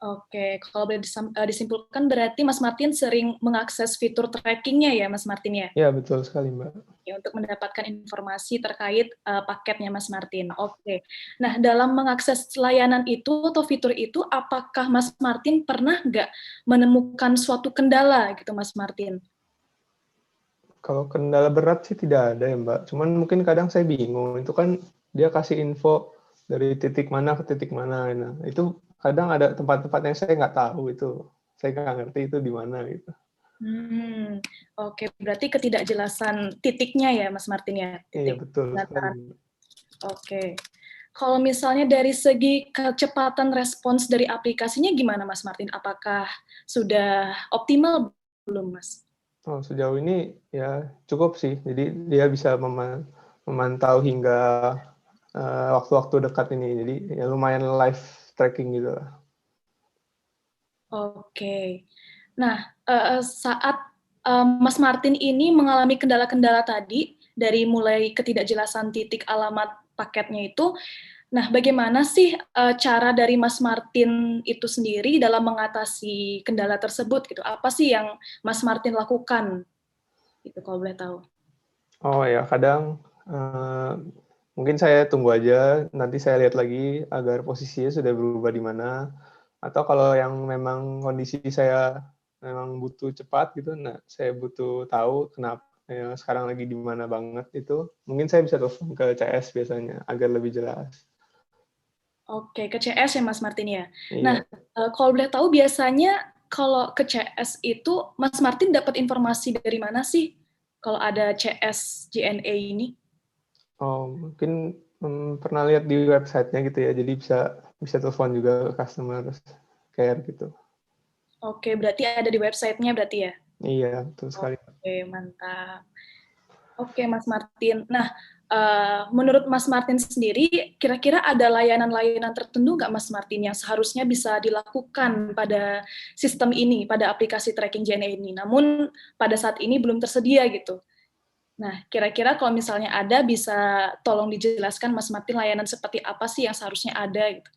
Oke, kalau boleh disimpulkan berarti Mas Martin sering mengakses fitur tracking-nya ya Mas Martin ya? Ya, betul sekali Mbak. Ya, untuk mendapatkan informasi terkait paketnya Mas Martin. Oke. Nah, dalam mengakses layanan itu atau fitur itu, apakah Mas Martin pernah nggak menemukan suatu kendala gitu Mas Martin? Kalau kendala berat sih tidak ada ya Mbak. Cuman mungkin kadang saya bingung. Itu kan dia kasih info dari titik mana ke titik mana. Nah, itu kadang ada tempat-tempat yang saya nggak tahu itu. Saya nggak ngerti itu di mana gitu. Oke, berarti ketidakjelasan titiknya ya Mas Martin ya? Iya, betul. Oke. Kalau misalnya dari segi kecepatan respons dari aplikasinya gimana Mas Martin? Apakah sudah optimal belum Mas? Oh, sejauh ini ya cukup sih. Jadi dia bisa memantau hingga waktu-waktu dekat ini. Jadi ya lumayan live tracking gitu lah. Oke. Nah, saat Mas Martin ini mengalami kendala-kendala tadi, dari mulai ketidakjelasan titik alamat paketnya itu, Nah, bagaimana sih cara dari Mas Martin itu sendiri dalam mengatasi kendala tersebut gitu? Apa sih yang Mas Martin lakukan? Itu kalau boleh tahu. Oh ya, kadang mungkin saya tunggu aja, nanti saya lihat lagi agar posisinya sudah berubah di mana. Atau kalau yang memang kondisi saya memang butuh cepat gitu, nah saya butuh tahu kenapa sekarang lagi di mana banget itu, mungkin saya bisa telepon ke CS biasanya agar lebih jelas. Oke, ke CS ya Mas Martin ya. Iya. Nah, kalau boleh tahu biasanya kalau ke CS itu Mas Martin dapat informasi dari mana sih kalau ada CS JNE ini? Oh, mungkin pernah lihat di websitenya gitu ya, jadi bisa telepon juga ke customer care gitu. Oke, berarti ada di websitenya berarti ya? Iya, betul sekali. Oke, mantap. Oke, Mas Martin. Nah, menurut Mas Martin sendiri, kira-kira ada layanan-layanan tertentu nggak Mas Martin yang seharusnya bisa dilakukan pada sistem ini, pada aplikasi tracking JNE ini, namun pada saat ini belum tersedia gitu. Nah, kira-kira kalau misalnya ada, bisa tolong dijelaskan Mas Martin layanan seperti apa sih yang seharusnya ada gitu,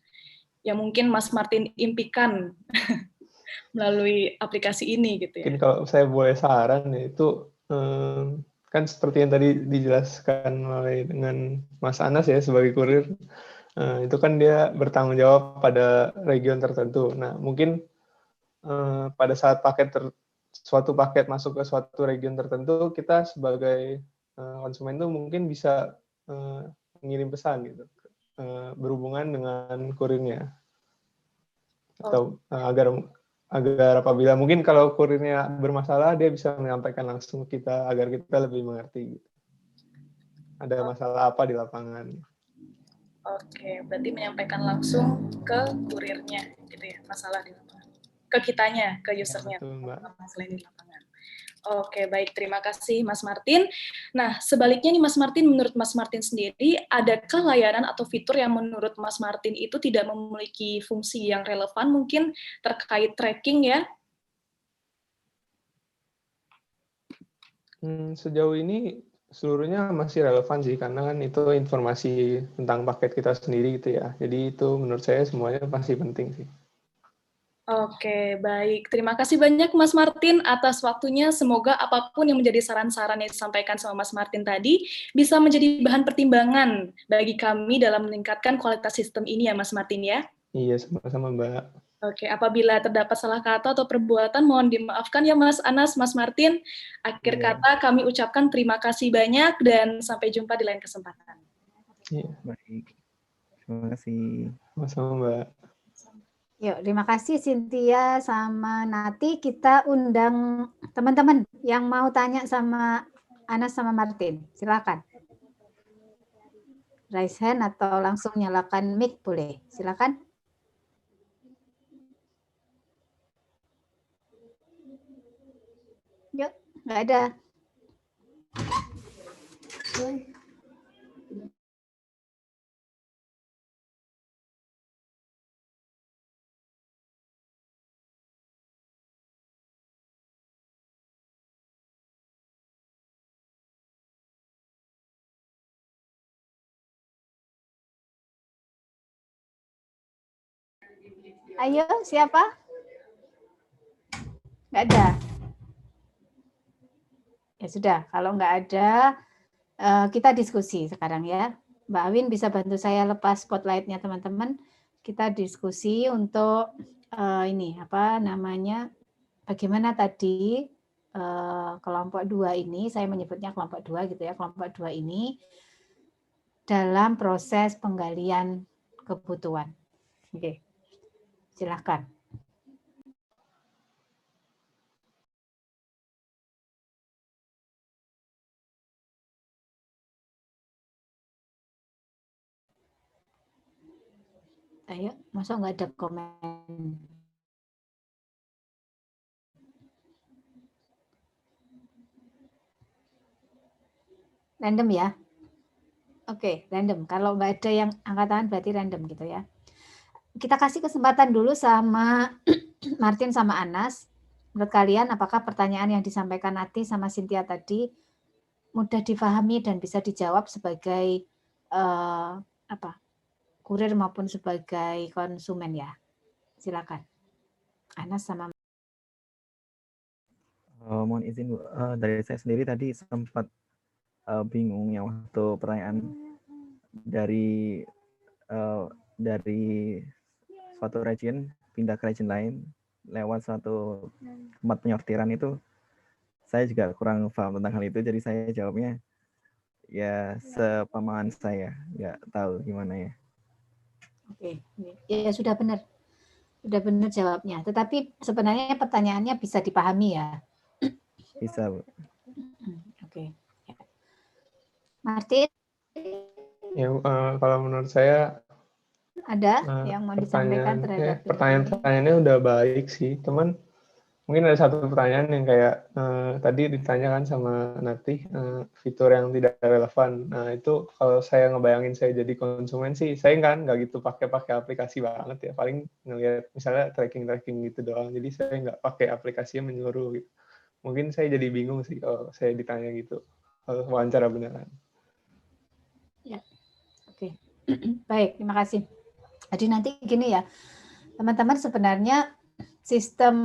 yang mungkin Mas Martin impikan melalui aplikasi ini gitu ya. Mungkin kalau saya boleh saran ya itu kan seperti yang tadi dijelaskan oleh dengan Mas Anas ya sebagai kurir, itu kan dia bertanggung jawab pada region tertentu. Nah mungkin pada saat suatu paket masuk ke suatu region tertentu, kita sebagai konsumen itu mungkin bisa mengirim pesan gitu berhubungan dengan kurirnya, atau agar apabila mungkin kalau kurirnya bermasalah, dia bisa menyampaikan langsung ke kita agar kita lebih mengerti. Ada masalah apa di lapangan. Oke, berarti menyampaikan langsung ke kurirnya, gitu ya, masalah di lapangan. Ke kitanya, ke usernya, masalah di lapangan. Oke, baik. Terima kasih, Mas Martin. Nah, sebaliknya nih, Mas Martin, menurut Mas Martin sendiri, adakah layanan atau fitur yang menurut Mas Martin itu tidak memiliki fungsi yang relevan, mungkin terkait tracking ya? Sejauh ini seluruhnya masih relevan sih, karena kan itu informasi tentang paket kita sendiri gitu ya. Jadi itu menurut saya semuanya pasti penting sih. Oke, baik. Terima kasih banyak Mas Martin atas waktunya. Semoga apapun yang menjadi saran-saran yang disampaikan sama Mas Martin tadi bisa menjadi bahan pertimbangan bagi kami dalam meningkatkan kualitas sistem ini ya Mas Martin ya. Iya, sama-sama Mbak. Oke, apabila terdapat salah kata atau perbuatan, mohon dimaafkan ya Mas Anas, Mas Martin. Akhir kata kami ucapkan terima kasih banyak dan sampai jumpa di lain kesempatan. Iya. Baik. Terima kasih. Sama-sama Mbak. Yuk, terima kasih Cynthia sama Nati. Kita undang teman-teman yang mau tanya sama Anas sama Martin. Silakan. Raise hand atau langsung nyalakan mic boleh. Silakan. Yuk, nggak ada. Ayo, siapa? Nggak ada. Ya sudah, kalau nggak ada, kita diskusi sekarang ya. Mbak Awin bisa bantu saya lepas spotlight-nya teman-teman. Kita diskusi untuk ini apa namanya? Bagaimana tadi kelompok 2 ini, saya menyebutnya kelompok 2 gitu ya, kelompok 2 ini dalam proses penggalian kebutuhan. Oke. Silakan. Ayo, masa nggak ada komen? Random ya? Oke, random. Kalau nggak ada yang angkat tangan berarti random gitu ya. Kita kasih kesempatan dulu sama Martin sama Anas. Menurut kalian apakah pertanyaan yang disampaikan Nati sama Cynthia tadi mudah difahami dan bisa dijawab sebagai kurir maupun sebagai konsumen ya. Silakan. Anas sama Mohon izin Bu, dari saya sendiri tadi sempat bingung yang waktu pertanyaan dari suatu region pindah ke region lain lewat suatu tempat penyortiran itu, saya juga kurang paham tentang hal itu, jadi saya jawabnya ya sepemahaman saya, nggak tahu gimana ya. Oke, ya sudah benar jawabnya. Tetapi sebenarnya pertanyaannya bisa dipahami ya. Bisa Bu. Oke. Martin, Ya, kalau menurut saya ada yang mau disampaikan terhadap pertanyaan-pertanyaannya udah baik sih, teman. Mungkin ada satu pertanyaan yang kayak tadi ditanyakan sama Natih, fitur yang tidak relevan. Nah itu kalau saya ngebayangin saya jadi konsumen sih, saya nggak gitu pakai aplikasi banget ya. Paling ngelihat misalnya tracking gitu doang. Jadi saya nggak pakai aplikasinya menyeluruh gitu. Mungkin saya jadi bingung sih kalau saya ditanya gitu, kalau wawancara beneran. Ya, oke. Baik, terima kasih. Jadi nanti gini ya, teman-teman, sebenarnya sistem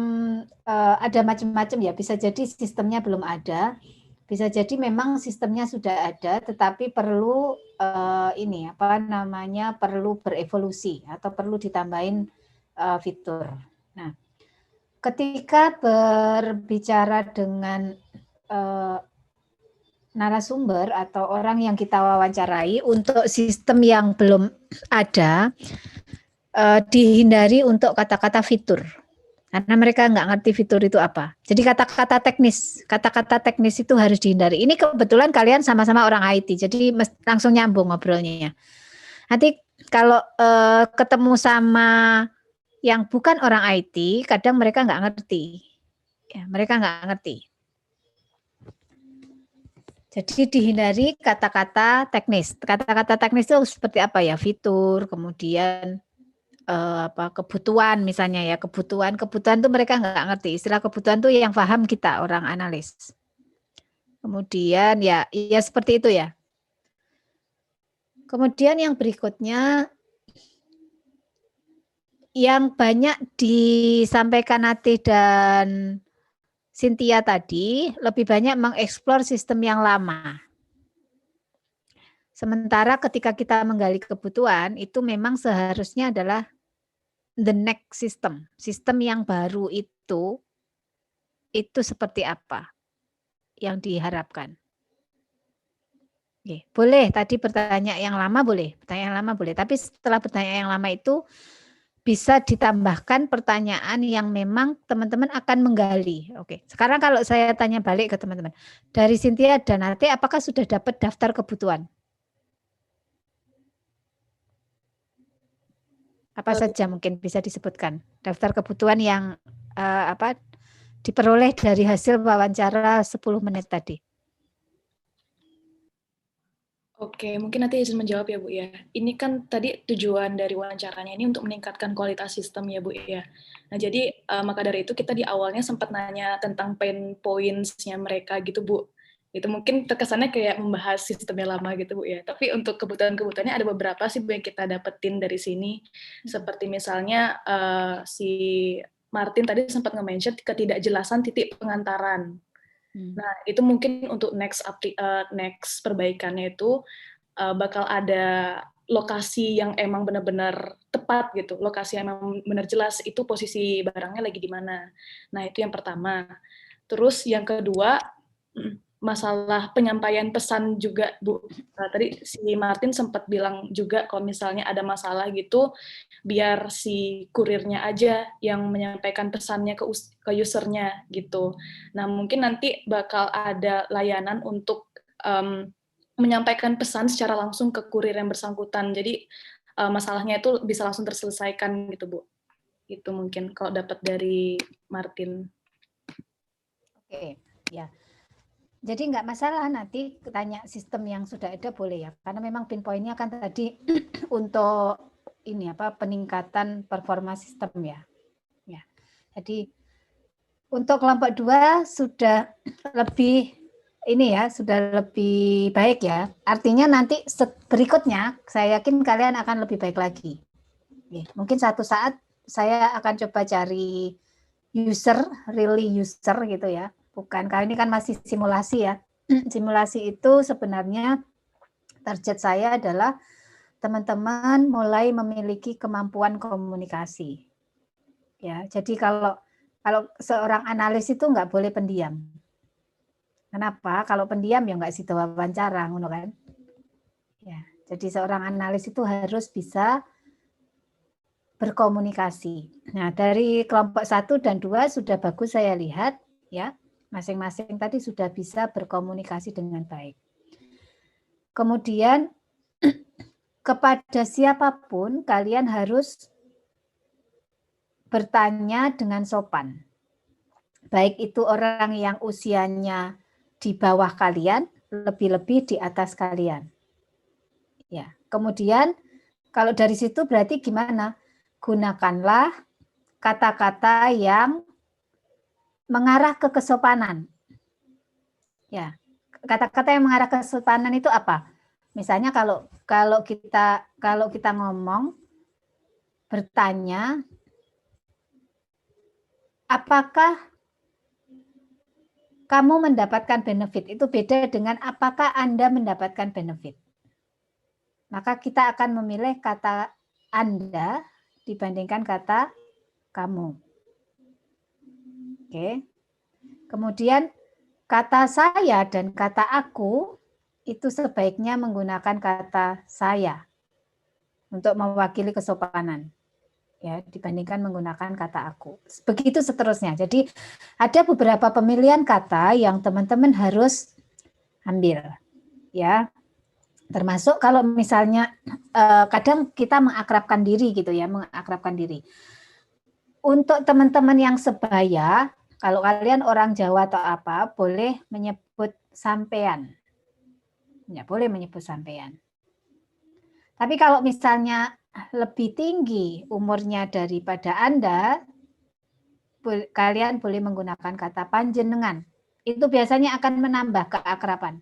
ada macam-macam ya. Bisa jadi sistemnya belum ada, bisa jadi memang sistemnya sudah ada, tetapi perlu perlu berevolusi atau perlu ditambahin fitur. Nah, ketika berbicara dengan narasumber atau orang yang kita wawancarai untuk sistem yang belum ada, dihindari untuk kata-kata fitur. Karena mereka nggak ngerti fitur itu apa. Jadi kata-kata teknis itu harus dihindari. Ini kebetulan kalian sama-sama orang IT, jadi langsung nyambung ngobrolnya. Nanti kalau ketemu sama yang bukan orang IT, kadang mereka nggak ngerti. Ya, mereka nggak ngerti. Jadi dihindari kata-kata teknis. Kata-kata teknis itu seperti apa ya? Fitur, kemudian kebutuhan misalnya ya, kebutuhan itu mereka nggak ngerti. Istilah kebutuhan itu yang paham kita orang analis. Kemudian ya seperti itu ya. Kemudian yang berikutnya yang banyak disampaikan Natih dan Cynthia tadi, lebih banyak mengeksplor sistem yang lama. Sementara ketika kita menggali kebutuhan, itu memang seharusnya adalah the next sistem yang baru itu seperti apa yang diharapkan. Oke, boleh tadi pertanyaan yang lama boleh, tapi setelah pertanyaan yang lama itu bisa ditambahkan pertanyaan yang memang teman-teman akan menggali. Oke, sekarang kalau saya tanya balik ke teman-teman, dari Cynthia dan Natih, apakah sudah dapat daftar kebutuhan? Apa saja mungkin bisa disebutkan daftar kebutuhan yang diperoleh dari hasil wawancara 10 menit tadi? Oke, mungkin nanti izin menjawab ya Bu ya. Ini kan tadi tujuan dari wawancaranya ini untuk meningkatkan kualitas sistem ya Bu ya. Nah jadi maka dari itu kita di awalnya sempat nanya tentang pain points-nya mereka gitu Bu. Itu mungkin terkesannya kayak membahas sistemnya lama gitu Bu ya. Tapi untuk kebutuhan-kebutuhannya ada beberapa sih Bu yang kita dapetin dari sini. Seperti misalnya si Martin tadi sempat nge-mention ketidakjelasan titik pengantaran. Nah, itu mungkin untuk next perbaikannya itu bakal ada lokasi yang emang benar-benar tepat gitu, lokasi yang emang benar jelas itu posisi barangnya lagi di mana. Nah, itu yang pertama. Terus yang kedua, masalah penyampaian pesan juga, Bu. Tadi si Martin sempat bilang juga kalau misalnya ada masalah gitu, biar si kurirnya aja yang menyampaikan pesannya ke usernya gitu. Nah, mungkin nanti bakal ada layanan untuk menyampaikan pesan secara langsung ke kurir yang bersangkutan. Jadi masalahnya itu bisa langsung terselesaikan gitu, Bu. Itu mungkin kalau dapat dari Martin. Oke, ya. Jadi nggak masalah nanti tanya sistem yang sudah ada boleh ya, karena memang pinpointnya kan tadi untuk ini peningkatan performa sistem ya. Jadi untuk kelompok 2 sudah lebih ini ya, sudah lebih baik ya. Artinya nanti berikutnya saya yakin kalian akan lebih baik lagi. Mungkin satu saat saya akan coba cari user, really user gitu ya. Bukan, kali ini kan masih simulasi ya. Simulasi itu sebenarnya target saya adalah teman-teman mulai memiliki kemampuan komunikasi. Ya, jadi kalau seorang analis itu nggak boleh pendiam. Kenapa? Kalau pendiam ya nggak situ wawancara, ngono kan? Ya, jadi seorang analis itu harus bisa berkomunikasi. Nah, dari kelompok 1 dan 2 sudah bagus saya lihat, ya, masing-masing tadi sudah bisa berkomunikasi dengan baik. Kemudian kepada siapapun kalian harus bertanya dengan sopan. Baik itu orang yang usianya di bawah kalian, lebih-lebih di atas kalian. Ya, kemudian kalau dari situ berarti gimana? Gunakanlah kata-kata yang mengarah ke kesopanan. Ya, kata-kata yang mengarah ke kesopanan itu apa? Misalnya kalau kita ngomong bertanya, apakah kamu mendapatkan benefit? Itu beda dengan apakah Anda mendapatkan benefit. Maka kita akan memilih kata Anda dibandingkan kata kamu. Oke. Kemudian kata saya dan kata aku itu sebaiknya menggunakan kata saya untuk mewakili kesopanan. Ya, dibandingkan menggunakan kata aku. Begitu seterusnya. Jadi ada beberapa pemilihan kata yang teman-teman harus ambil. Ya. Termasuk kalau misalnya kadang kita mengakrabkan diri gitu ya, mengakrabkan diri. Untuk teman-teman yang sebaya, kalau kalian orang Jawa atau apa, boleh menyebut sampean. Ya, boleh menyebut sampean. Tapi kalau misalnya lebih tinggi umurnya daripada Anda, kalian boleh menggunakan kata panjenengan. Itu biasanya akan menambah keakraban.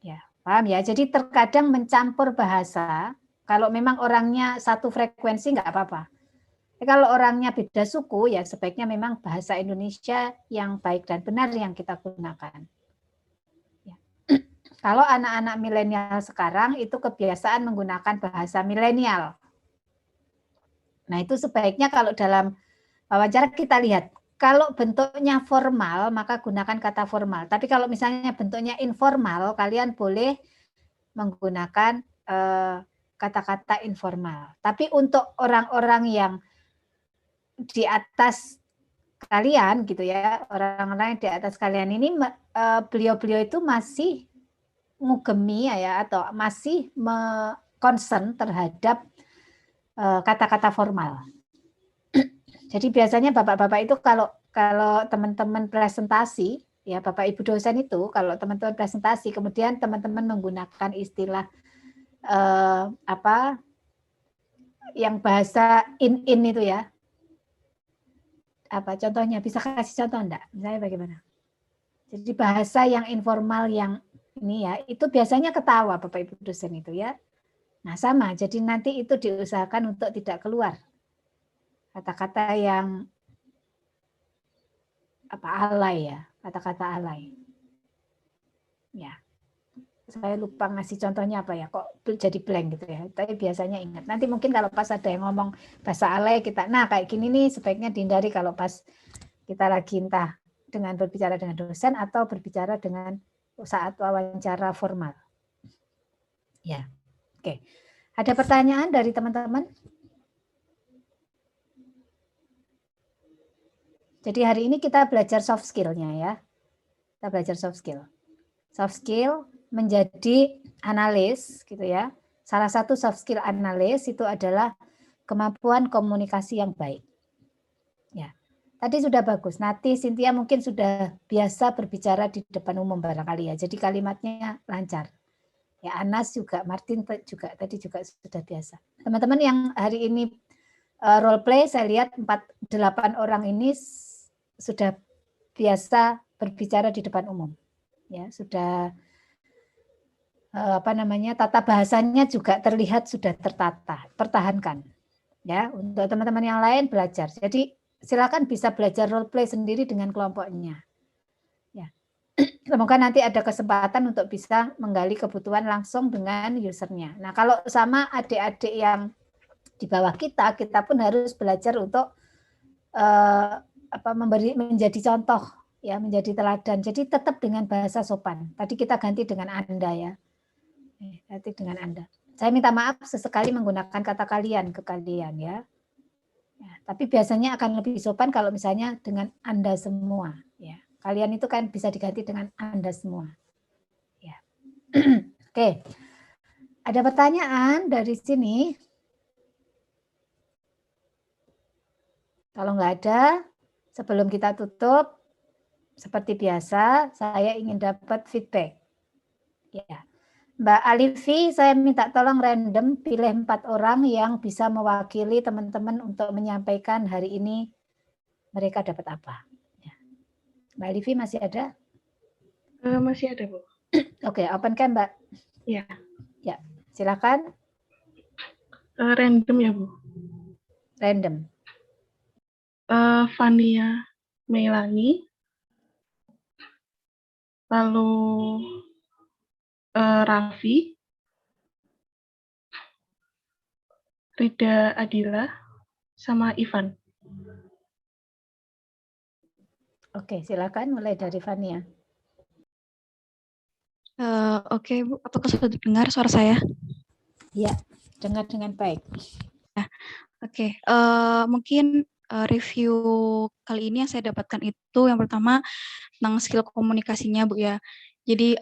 Ya, paham ya? Jadi terkadang mencampur bahasa, kalau memang orangnya satu frekuensi nggak apa-apa. Kalau orangnya beda suku, ya sebaiknya memang bahasa Indonesia yang baik dan benar yang kita gunakan. Ya. Kalau anak-anak milenial sekarang itu kebiasaan menggunakan bahasa milenial. Nah, itu sebaiknya kalau dalam wawancara kita lihat, kalau bentuknya formal, maka gunakan kata formal. Tapi kalau misalnya bentuknya informal, kalian boleh menggunakan kata-kata informal. Tapi untuk orang-orang yang di atas kalian gitu ya, orang-orang yang di atas kalian ini beliau-beliau itu masih ngugemi ya atau masih concern terhadap kata-kata formal. Jadi biasanya bapak-bapak itu kalau teman-teman presentasi ya, Bapak Ibu dosen itu kalau teman-teman presentasi kemudian teman-teman menggunakan istilah yang bahasa in itu ya. Apa contohnya? Bisa kasih contoh enggak? Misalnya bagaimana? Jadi bahasa yang informal yang ini ya, itu biasanya ketawa Bapak Ibu dosen itu ya. Nah, sama. Jadi nanti itu diusahakan untuk tidak keluar kata-kata yang alay ya, kata-kata alay. Ya. Saya lupa ngasih contohnya apa ya, kok jadi blank gitu ya. Tapi biasanya ingat. Nanti mungkin kalau pas ada yang ngomong bahasa alay kita, nah kayak gini nih sebaiknya dihindari kalau pas kita lagi entah dengan berbicara dengan dosen atau berbicara dengan saat wawancara formal. Ya, oke. Ada pertanyaan dari teman-teman? Jadi hari ini kita belajar soft skill-nya ya. Kita belajar soft skill. Soft skill menjadi analis gitu ya. Salah satu soft skill analis itu adalah kemampuan komunikasi yang baik. Ya. Tadi sudah bagus. Nati, Cynthia mungkin sudah biasa berbicara di depan umum barangkali ya. Jadi kalimatnya lancar. Ya, Anas juga, Martin juga tadi juga sudah biasa. Teman-teman yang hari ini role play saya lihat 8 orang ini sudah biasa berbicara di depan umum. ya, sudah tata bahasanya juga terlihat sudah tertata, pertahankan. Ya, untuk teman-teman yang lain belajar. Jadi silakan bisa belajar role play sendiri dengan kelompoknya. Ya. Semoga nanti ada kesempatan untuk bisa menggali kebutuhan langsung dengan usernya. Nah, kalau sama adik-adik yang di bawah kita pun harus belajar untuk menjadi contoh, ya, menjadi teladan. Jadi tetap dengan bahasa sopan. Tadi kita ganti dengan Anda, ya. Ganti dengan Anda. Saya minta maaf sesekali menggunakan kata kalian ke kalian, ya. Ya, tapi biasanya akan lebih sopan kalau misalnya dengan Anda semua, ya. Kalian itu kan bisa diganti dengan Anda semua. Ya. Oke. Ada pertanyaan dari sini? Kalau nggak ada, sebelum kita tutup, seperti biasa, saya ingin dapat feedback. Ya. Mbak Alifi, saya minta tolong random pilih 4 orang yang bisa mewakili teman-teman untuk menyampaikan hari ini mereka dapat apa. Ya. Mbak Alifi masih ada? Masih ada, Bu. Oke, open cam, Mbak. Ya. Ya, silakan. Random ya, Bu. Random. Fania Melani, lalu Raffi, Rida Adila, sama Ivan. Oke, silakan mulai dari Fania. Oke, Bu, apakah sudah dengar suara saya? Ya, dengar dengan baik. Oke, mungkin review kali ini yang saya dapatkan itu yang pertama tentang skill komunikasinya, Bu, ya. Jadi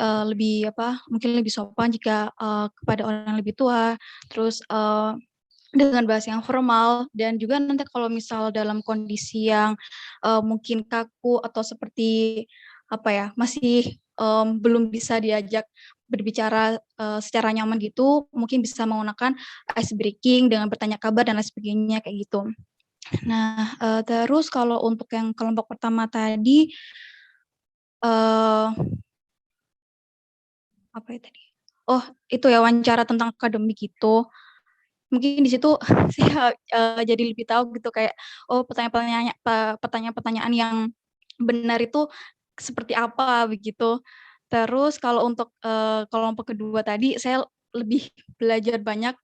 mungkin lebih sopan jika kepada orang yang lebih tua, terus dengan bahasa yang formal, dan juga nanti kalau misal dalam kondisi yang mungkin kaku atau seperti masih belum bisa diajak berbicara secara nyaman gitu, mungkin bisa menggunakan ice breaking dengan bertanya kabar dan lain sebagainya kayak gitu. Nah, terus kalau untuk yang kelompok pertama tadi, apa ya tadi? Oh, itu ya wawancara tentang akademik gitu. Mungkin di situ saya jadi lebih tahu gitu kayak pertanyaan-pertanyaan yang benar itu seperti apa begitu. Terus kalau untuk kelompok kedua tadi saya lebih belajar banyak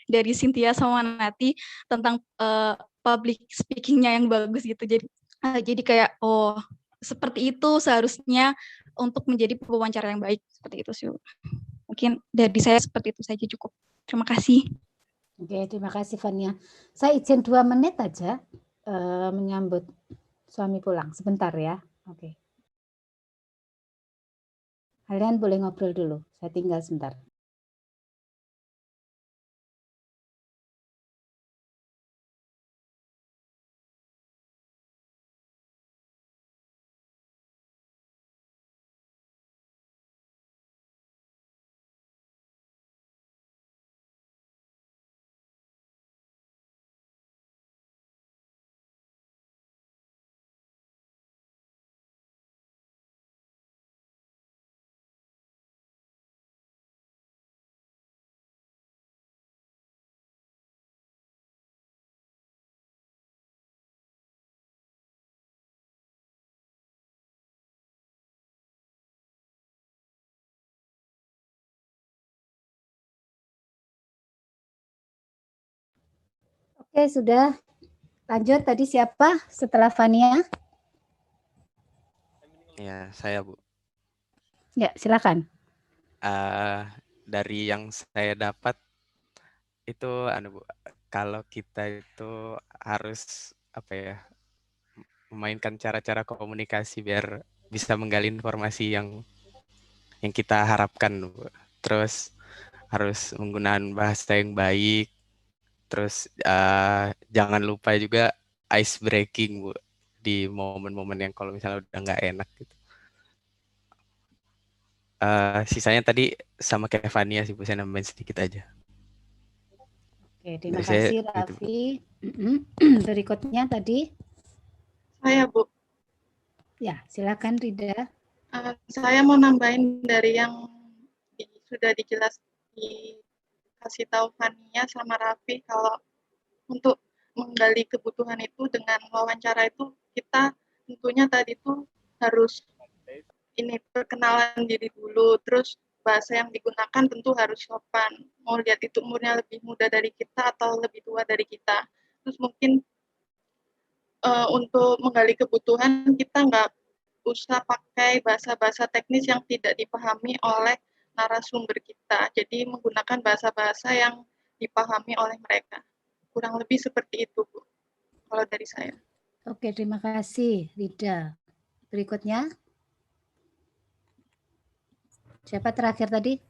dari Cynthia sama Nati tentang public speaking-nya yang bagus gitu. Jadi kayak seperti itu seharusnya untuk menjadi pewawancara yang baik, seperti itu sih. Mungkin dari saya seperti itu saja cukup. Terima kasih. Oke, terima kasih Fania. Saya izin 2 menit aja menyambut suami pulang. Sebentar ya. Oke. Kalian boleh ngobrol dulu. Saya tinggal sebentar. Oke, sudah. Lanjut tadi siapa setelah Fania? Ya, saya, Bu. Ya, silakan. Dari yang saya dapat itu Bu, kalau kita itu harus memainkan cara-cara komunikasi biar bisa menggali informasi yang kita harapkan, Bu. Terus harus menggunakan bahasa yang baik. Terus jangan lupa juga ice breaking, Bu, di momen-momen yang kalau misalnya udah nggak enak gitu. Sisanya tadi sama kayak Fania sih, Bu, saya nambahin sedikit aja. Oke, terima kasih Raffi. Berikutnya tadi. Saya, Bu. Ya, silakan Rida. Saya mau nambahin dari yang sudah dikasih tahu Fania sama Raffi, kalau untuk menggali kebutuhan itu dengan wawancara itu kita tentunya tadi tuh harus ini perkenalan diri dulu, terus bahasa yang digunakan tentu harus sopan. Mau lihat itu umurnya lebih muda dari kita atau lebih tua dari kita. Terus mungkin untuk menggali kebutuhan kita nggak usah pakai bahasa-bahasa teknis yang tidak dipahami oleh narasumber kita. Jadi menggunakan bahasa-bahasa yang dipahami oleh mereka. Kurang lebih seperti itu, Bu, kalau dari saya. Oke, terima kasih, Rida. Berikutnya. Siapa terakhir tadi?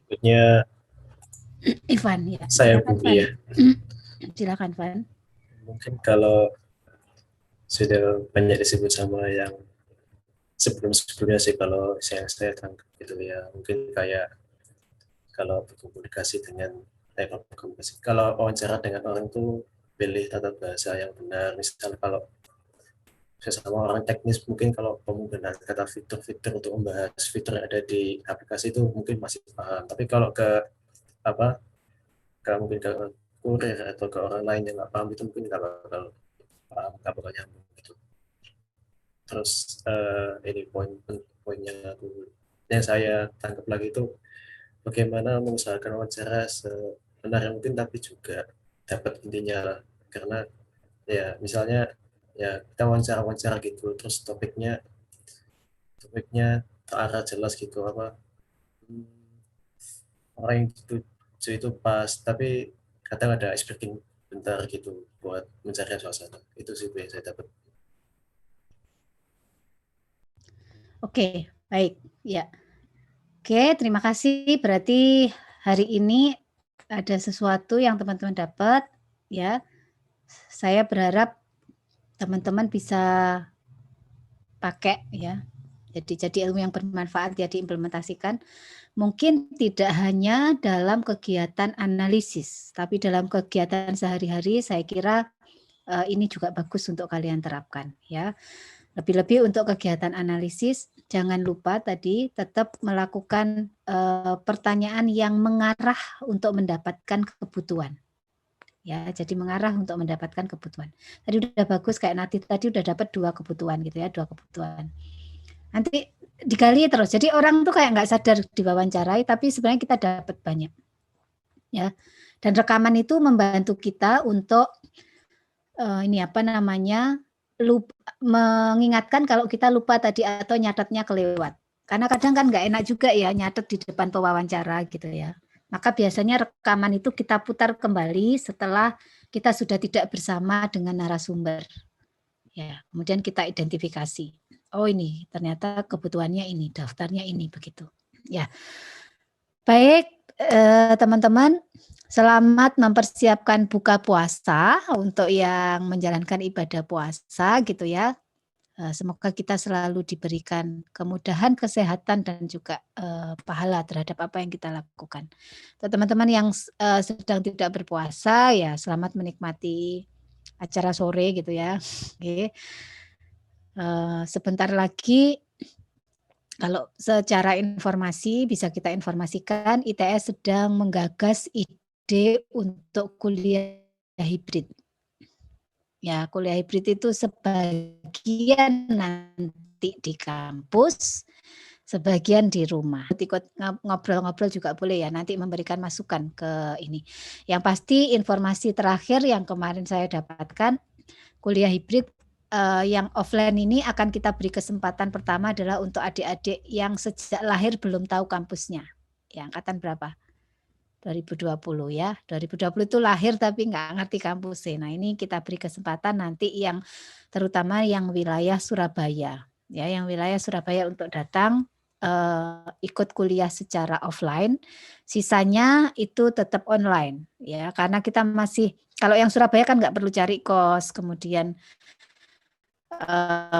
Berikutnya Ivan, ya. Saya Silakan, Budi ya. Silakan, Van. Mungkin kalau sudah banyak disebut sama yang sebelumnya sih, kalau saya tangkap gitu ya, mungkin kayak kalau berkomunikasi dengan kalau wawancara dengan orang itu pilih tata bahasa yang benar. Misalnya kalau sesama orang teknis, mungkin kalau penggunaan kata fitur-fitur untuk membahas fitur yang ada di aplikasi itu mungkin masih paham. Tapi kalau mungkin ke kurir atau ke orang lain yang nggak paham itu mungkin nggak bakal paham, nggak bakal nyambung gitu. Terus ini poin yang saya tangkap lagi itu bagaimana mengusahakan wawancara sebenar mungkin, tapi juga dapat intinya lah. Karena ya misalnya ya kita wawancara gitu, terus topiknya terarah jelas gitu, orang yang itu pas, tapi kadang ada ice breaking bentar gitu buat mencari suasana. Itu sih yang saya dapat. Oke, baik. Ya. Oke, terima kasih. Berarti hari ini ada sesuatu yang teman-teman dapat, ya. Saya berharap teman-teman bisa pakai, ya. Jadi ilmu yang bermanfaat ya diimplementasikan. Mungkin tidak hanya dalam kegiatan analisis, tapi dalam kegiatan sehari-hari saya kira ini juga bagus untuk kalian terapkan, ya. Lebih-lebih untuk kegiatan analisis, jangan lupa tadi tetap melakukan pertanyaan yang mengarah untuk mendapatkan kebutuhan. Ya, jadi mengarah untuk mendapatkan kebutuhan. Tadi udah bagus kayak Nati tadi udah dapat 2 kebutuhan gitu ya, 2 kebutuhan. Nanti digali terus. Jadi orang tuh kayak nggak sadar diwawancarai, tapi sebenarnya kita dapat banyak. Ya. Dan rekaman itu membantu kita untuk mengingatkan kalau kita lupa tadi atau nyatetnya kelewat. Karena kadang kan nggak enak juga ya nyatet di depan pewawancara gitu ya. Maka biasanya rekaman itu kita putar kembali setelah kita sudah tidak bersama dengan narasumber. Ya, kemudian kita identifikasi. Oh ini ternyata kebutuhannya ini, daftarnya ini begitu. Ya. Baik, teman-teman, selamat mempersiapkan buka puasa untuk yang menjalankan ibadah puasa gitu ya. Semoga kita selalu diberikan kemudahan, kesehatan dan juga pahala terhadap apa yang kita lakukan. Untuk teman-teman yang sedang tidak berpuasa ya selamat menikmati acara sore gitu ya. Oke. Sebentar lagi kalau secara informasi bisa kita informasikan ITS sedang menggagas ide untuk kuliah hibrid. Ya, kuliah hibrid itu sebagian nanti di kampus, sebagian di rumah. Ikut ngobrol-ngobrol juga boleh ya, nanti memberikan masukan ke ini. Yang pasti informasi terakhir yang kemarin saya dapatkan, kuliah hibrid yang offline ini akan kita beri kesempatan pertama adalah untuk adik-adik yang sejak lahir belum tahu kampusnya. Ya, angkatan berapa? 2020 ya. 2020 itu lahir tapi nggak ngerti kampusnya. Nah, ini kita beri kesempatan nanti yang terutama yang wilayah Surabaya. Ya, yang wilayah Surabaya untuk datang ikut kuliah secara offline. Sisanya itu tetap online ya, karena kita masih kalau yang Surabaya kan nggak perlu cari kos, kemudian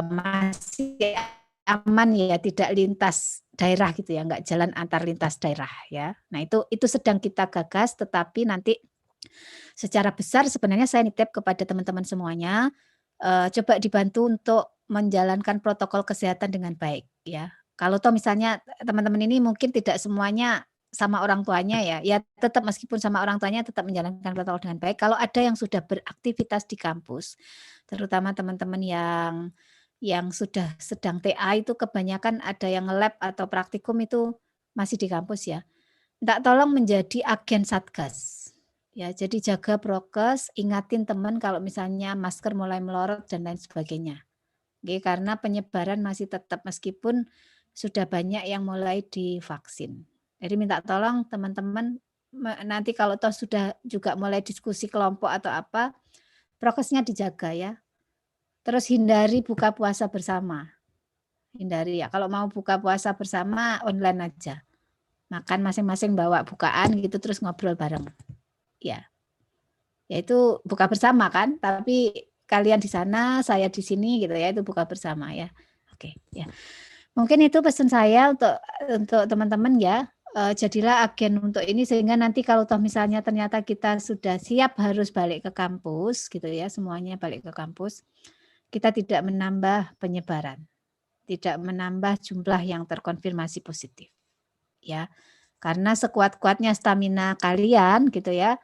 masih aman ya, tidak lintas daerah gitu ya, nggak jalan antar lintas daerah ya. Nah itu sedang kita gagas, tetapi nanti secara besar sebenarnya saya nitip kepada teman-teman semuanya, coba dibantu untuk menjalankan protokol kesehatan dengan baik ya. Kalau toh misalnya teman-teman ini mungkin tidak semuanya sama orang tuanya ya tetap meskipun sama orang tuanya tetap menjalankan protokol dengan baik. Kalau ada yang sudah beraktivitas di kampus, terutama teman-teman yang sudah sedang TA itu kebanyakan ada yang lab atau praktikum itu masih di kampus ya. Minta tolong menjadi agen Satgas. Ya, jadi jaga prokes, ingatin teman kalau misalnya masker mulai melorot dan lain sebagainya. Oke, karena penyebaran masih tetap meskipun sudah banyak yang mulai divaksin. Jadi minta tolong teman-teman nanti kalau toh sudah juga mulai diskusi kelompok atau apa, prokesnya dijaga ya. Terus hindari buka puasa bersama. Hindari ya, kalau mau buka puasa bersama online aja. Makan masing-masing bawa bukaan gitu terus ngobrol bareng. Ya. Yaitu buka bersama kan, tapi kalian di sana, saya di sini gitu ya, itu buka bersama ya. Oke, ya. Mungkin itu pesan saya untuk teman-teman ya. Jadilah agen untuk ini sehingga nanti kalau toh misalnya ternyata kita sudah siap harus balik ke kampus gitu ya, semuanya balik ke kampus, kita tidak menambah penyebaran, tidak menambah jumlah yang terkonfirmasi positif. Ya. Karena sekuat-kuatnya stamina kalian gitu ya,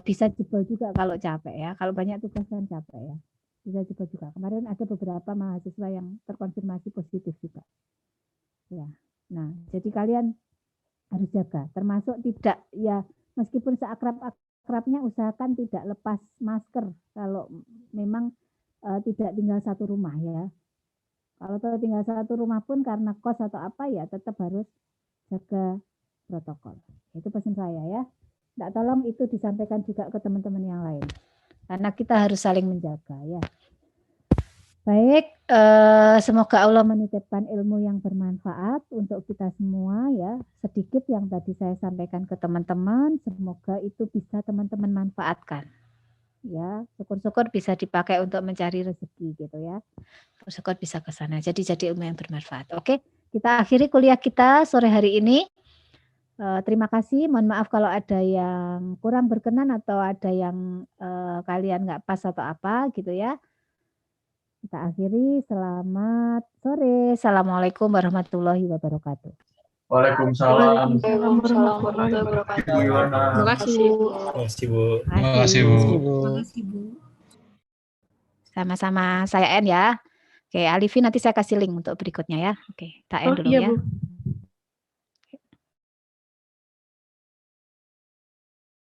bisa jebol juga kalau capek ya. Kalau banyak tugas kan capek ya. Bisa jebol juga. Kemarin ada beberapa mahasiswa yang terkonfirmasi positif juga. Ya. Nah, jadi kalian harus jaga. Termasuk tidak ya meskipun seakrab-akrabnya usahakan tidak lepas masker kalau memang tidak tinggal satu rumah ya. Kalau tinggal satu rumah pun karena kos atau apa ya tetap harus jaga protokol. Itu pesan saya ya. Nggak tolong itu disampaikan juga ke teman-teman yang lain. Karena kita harus saling menjaga ya. Baik, semoga Allah menitipkan ilmu yang bermanfaat untuk kita semua ya. Sedikit yang tadi saya sampaikan ke teman-teman, semoga itu bisa teman-teman manfaatkan. Ya, syukur-syukur bisa dipakai untuk mencari rezeki gitu ya. Syukur bisa ke sana. Jadi ilmu yang bermanfaat. Oke, kita akhiri kuliah kita sore hari ini. Terima kasih. Mohon maaf kalau ada yang kurang berkenan atau ada yang kalian nggak pas atau apa gitu ya. Kita akhiri. Selamat sore. Assalamualaikum warahmatullahi wabarakatuh. Waalaikumsalam. Waalaikumsalam warahmatullahi wabarakatuh. Terima kasih, Bu. Terima kasih, Bu. Sama-sama, saya En ya. Oke, Alifin nanti saya kasih link untuk berikutnya ya. Oke, tak end dulu ya. Bu.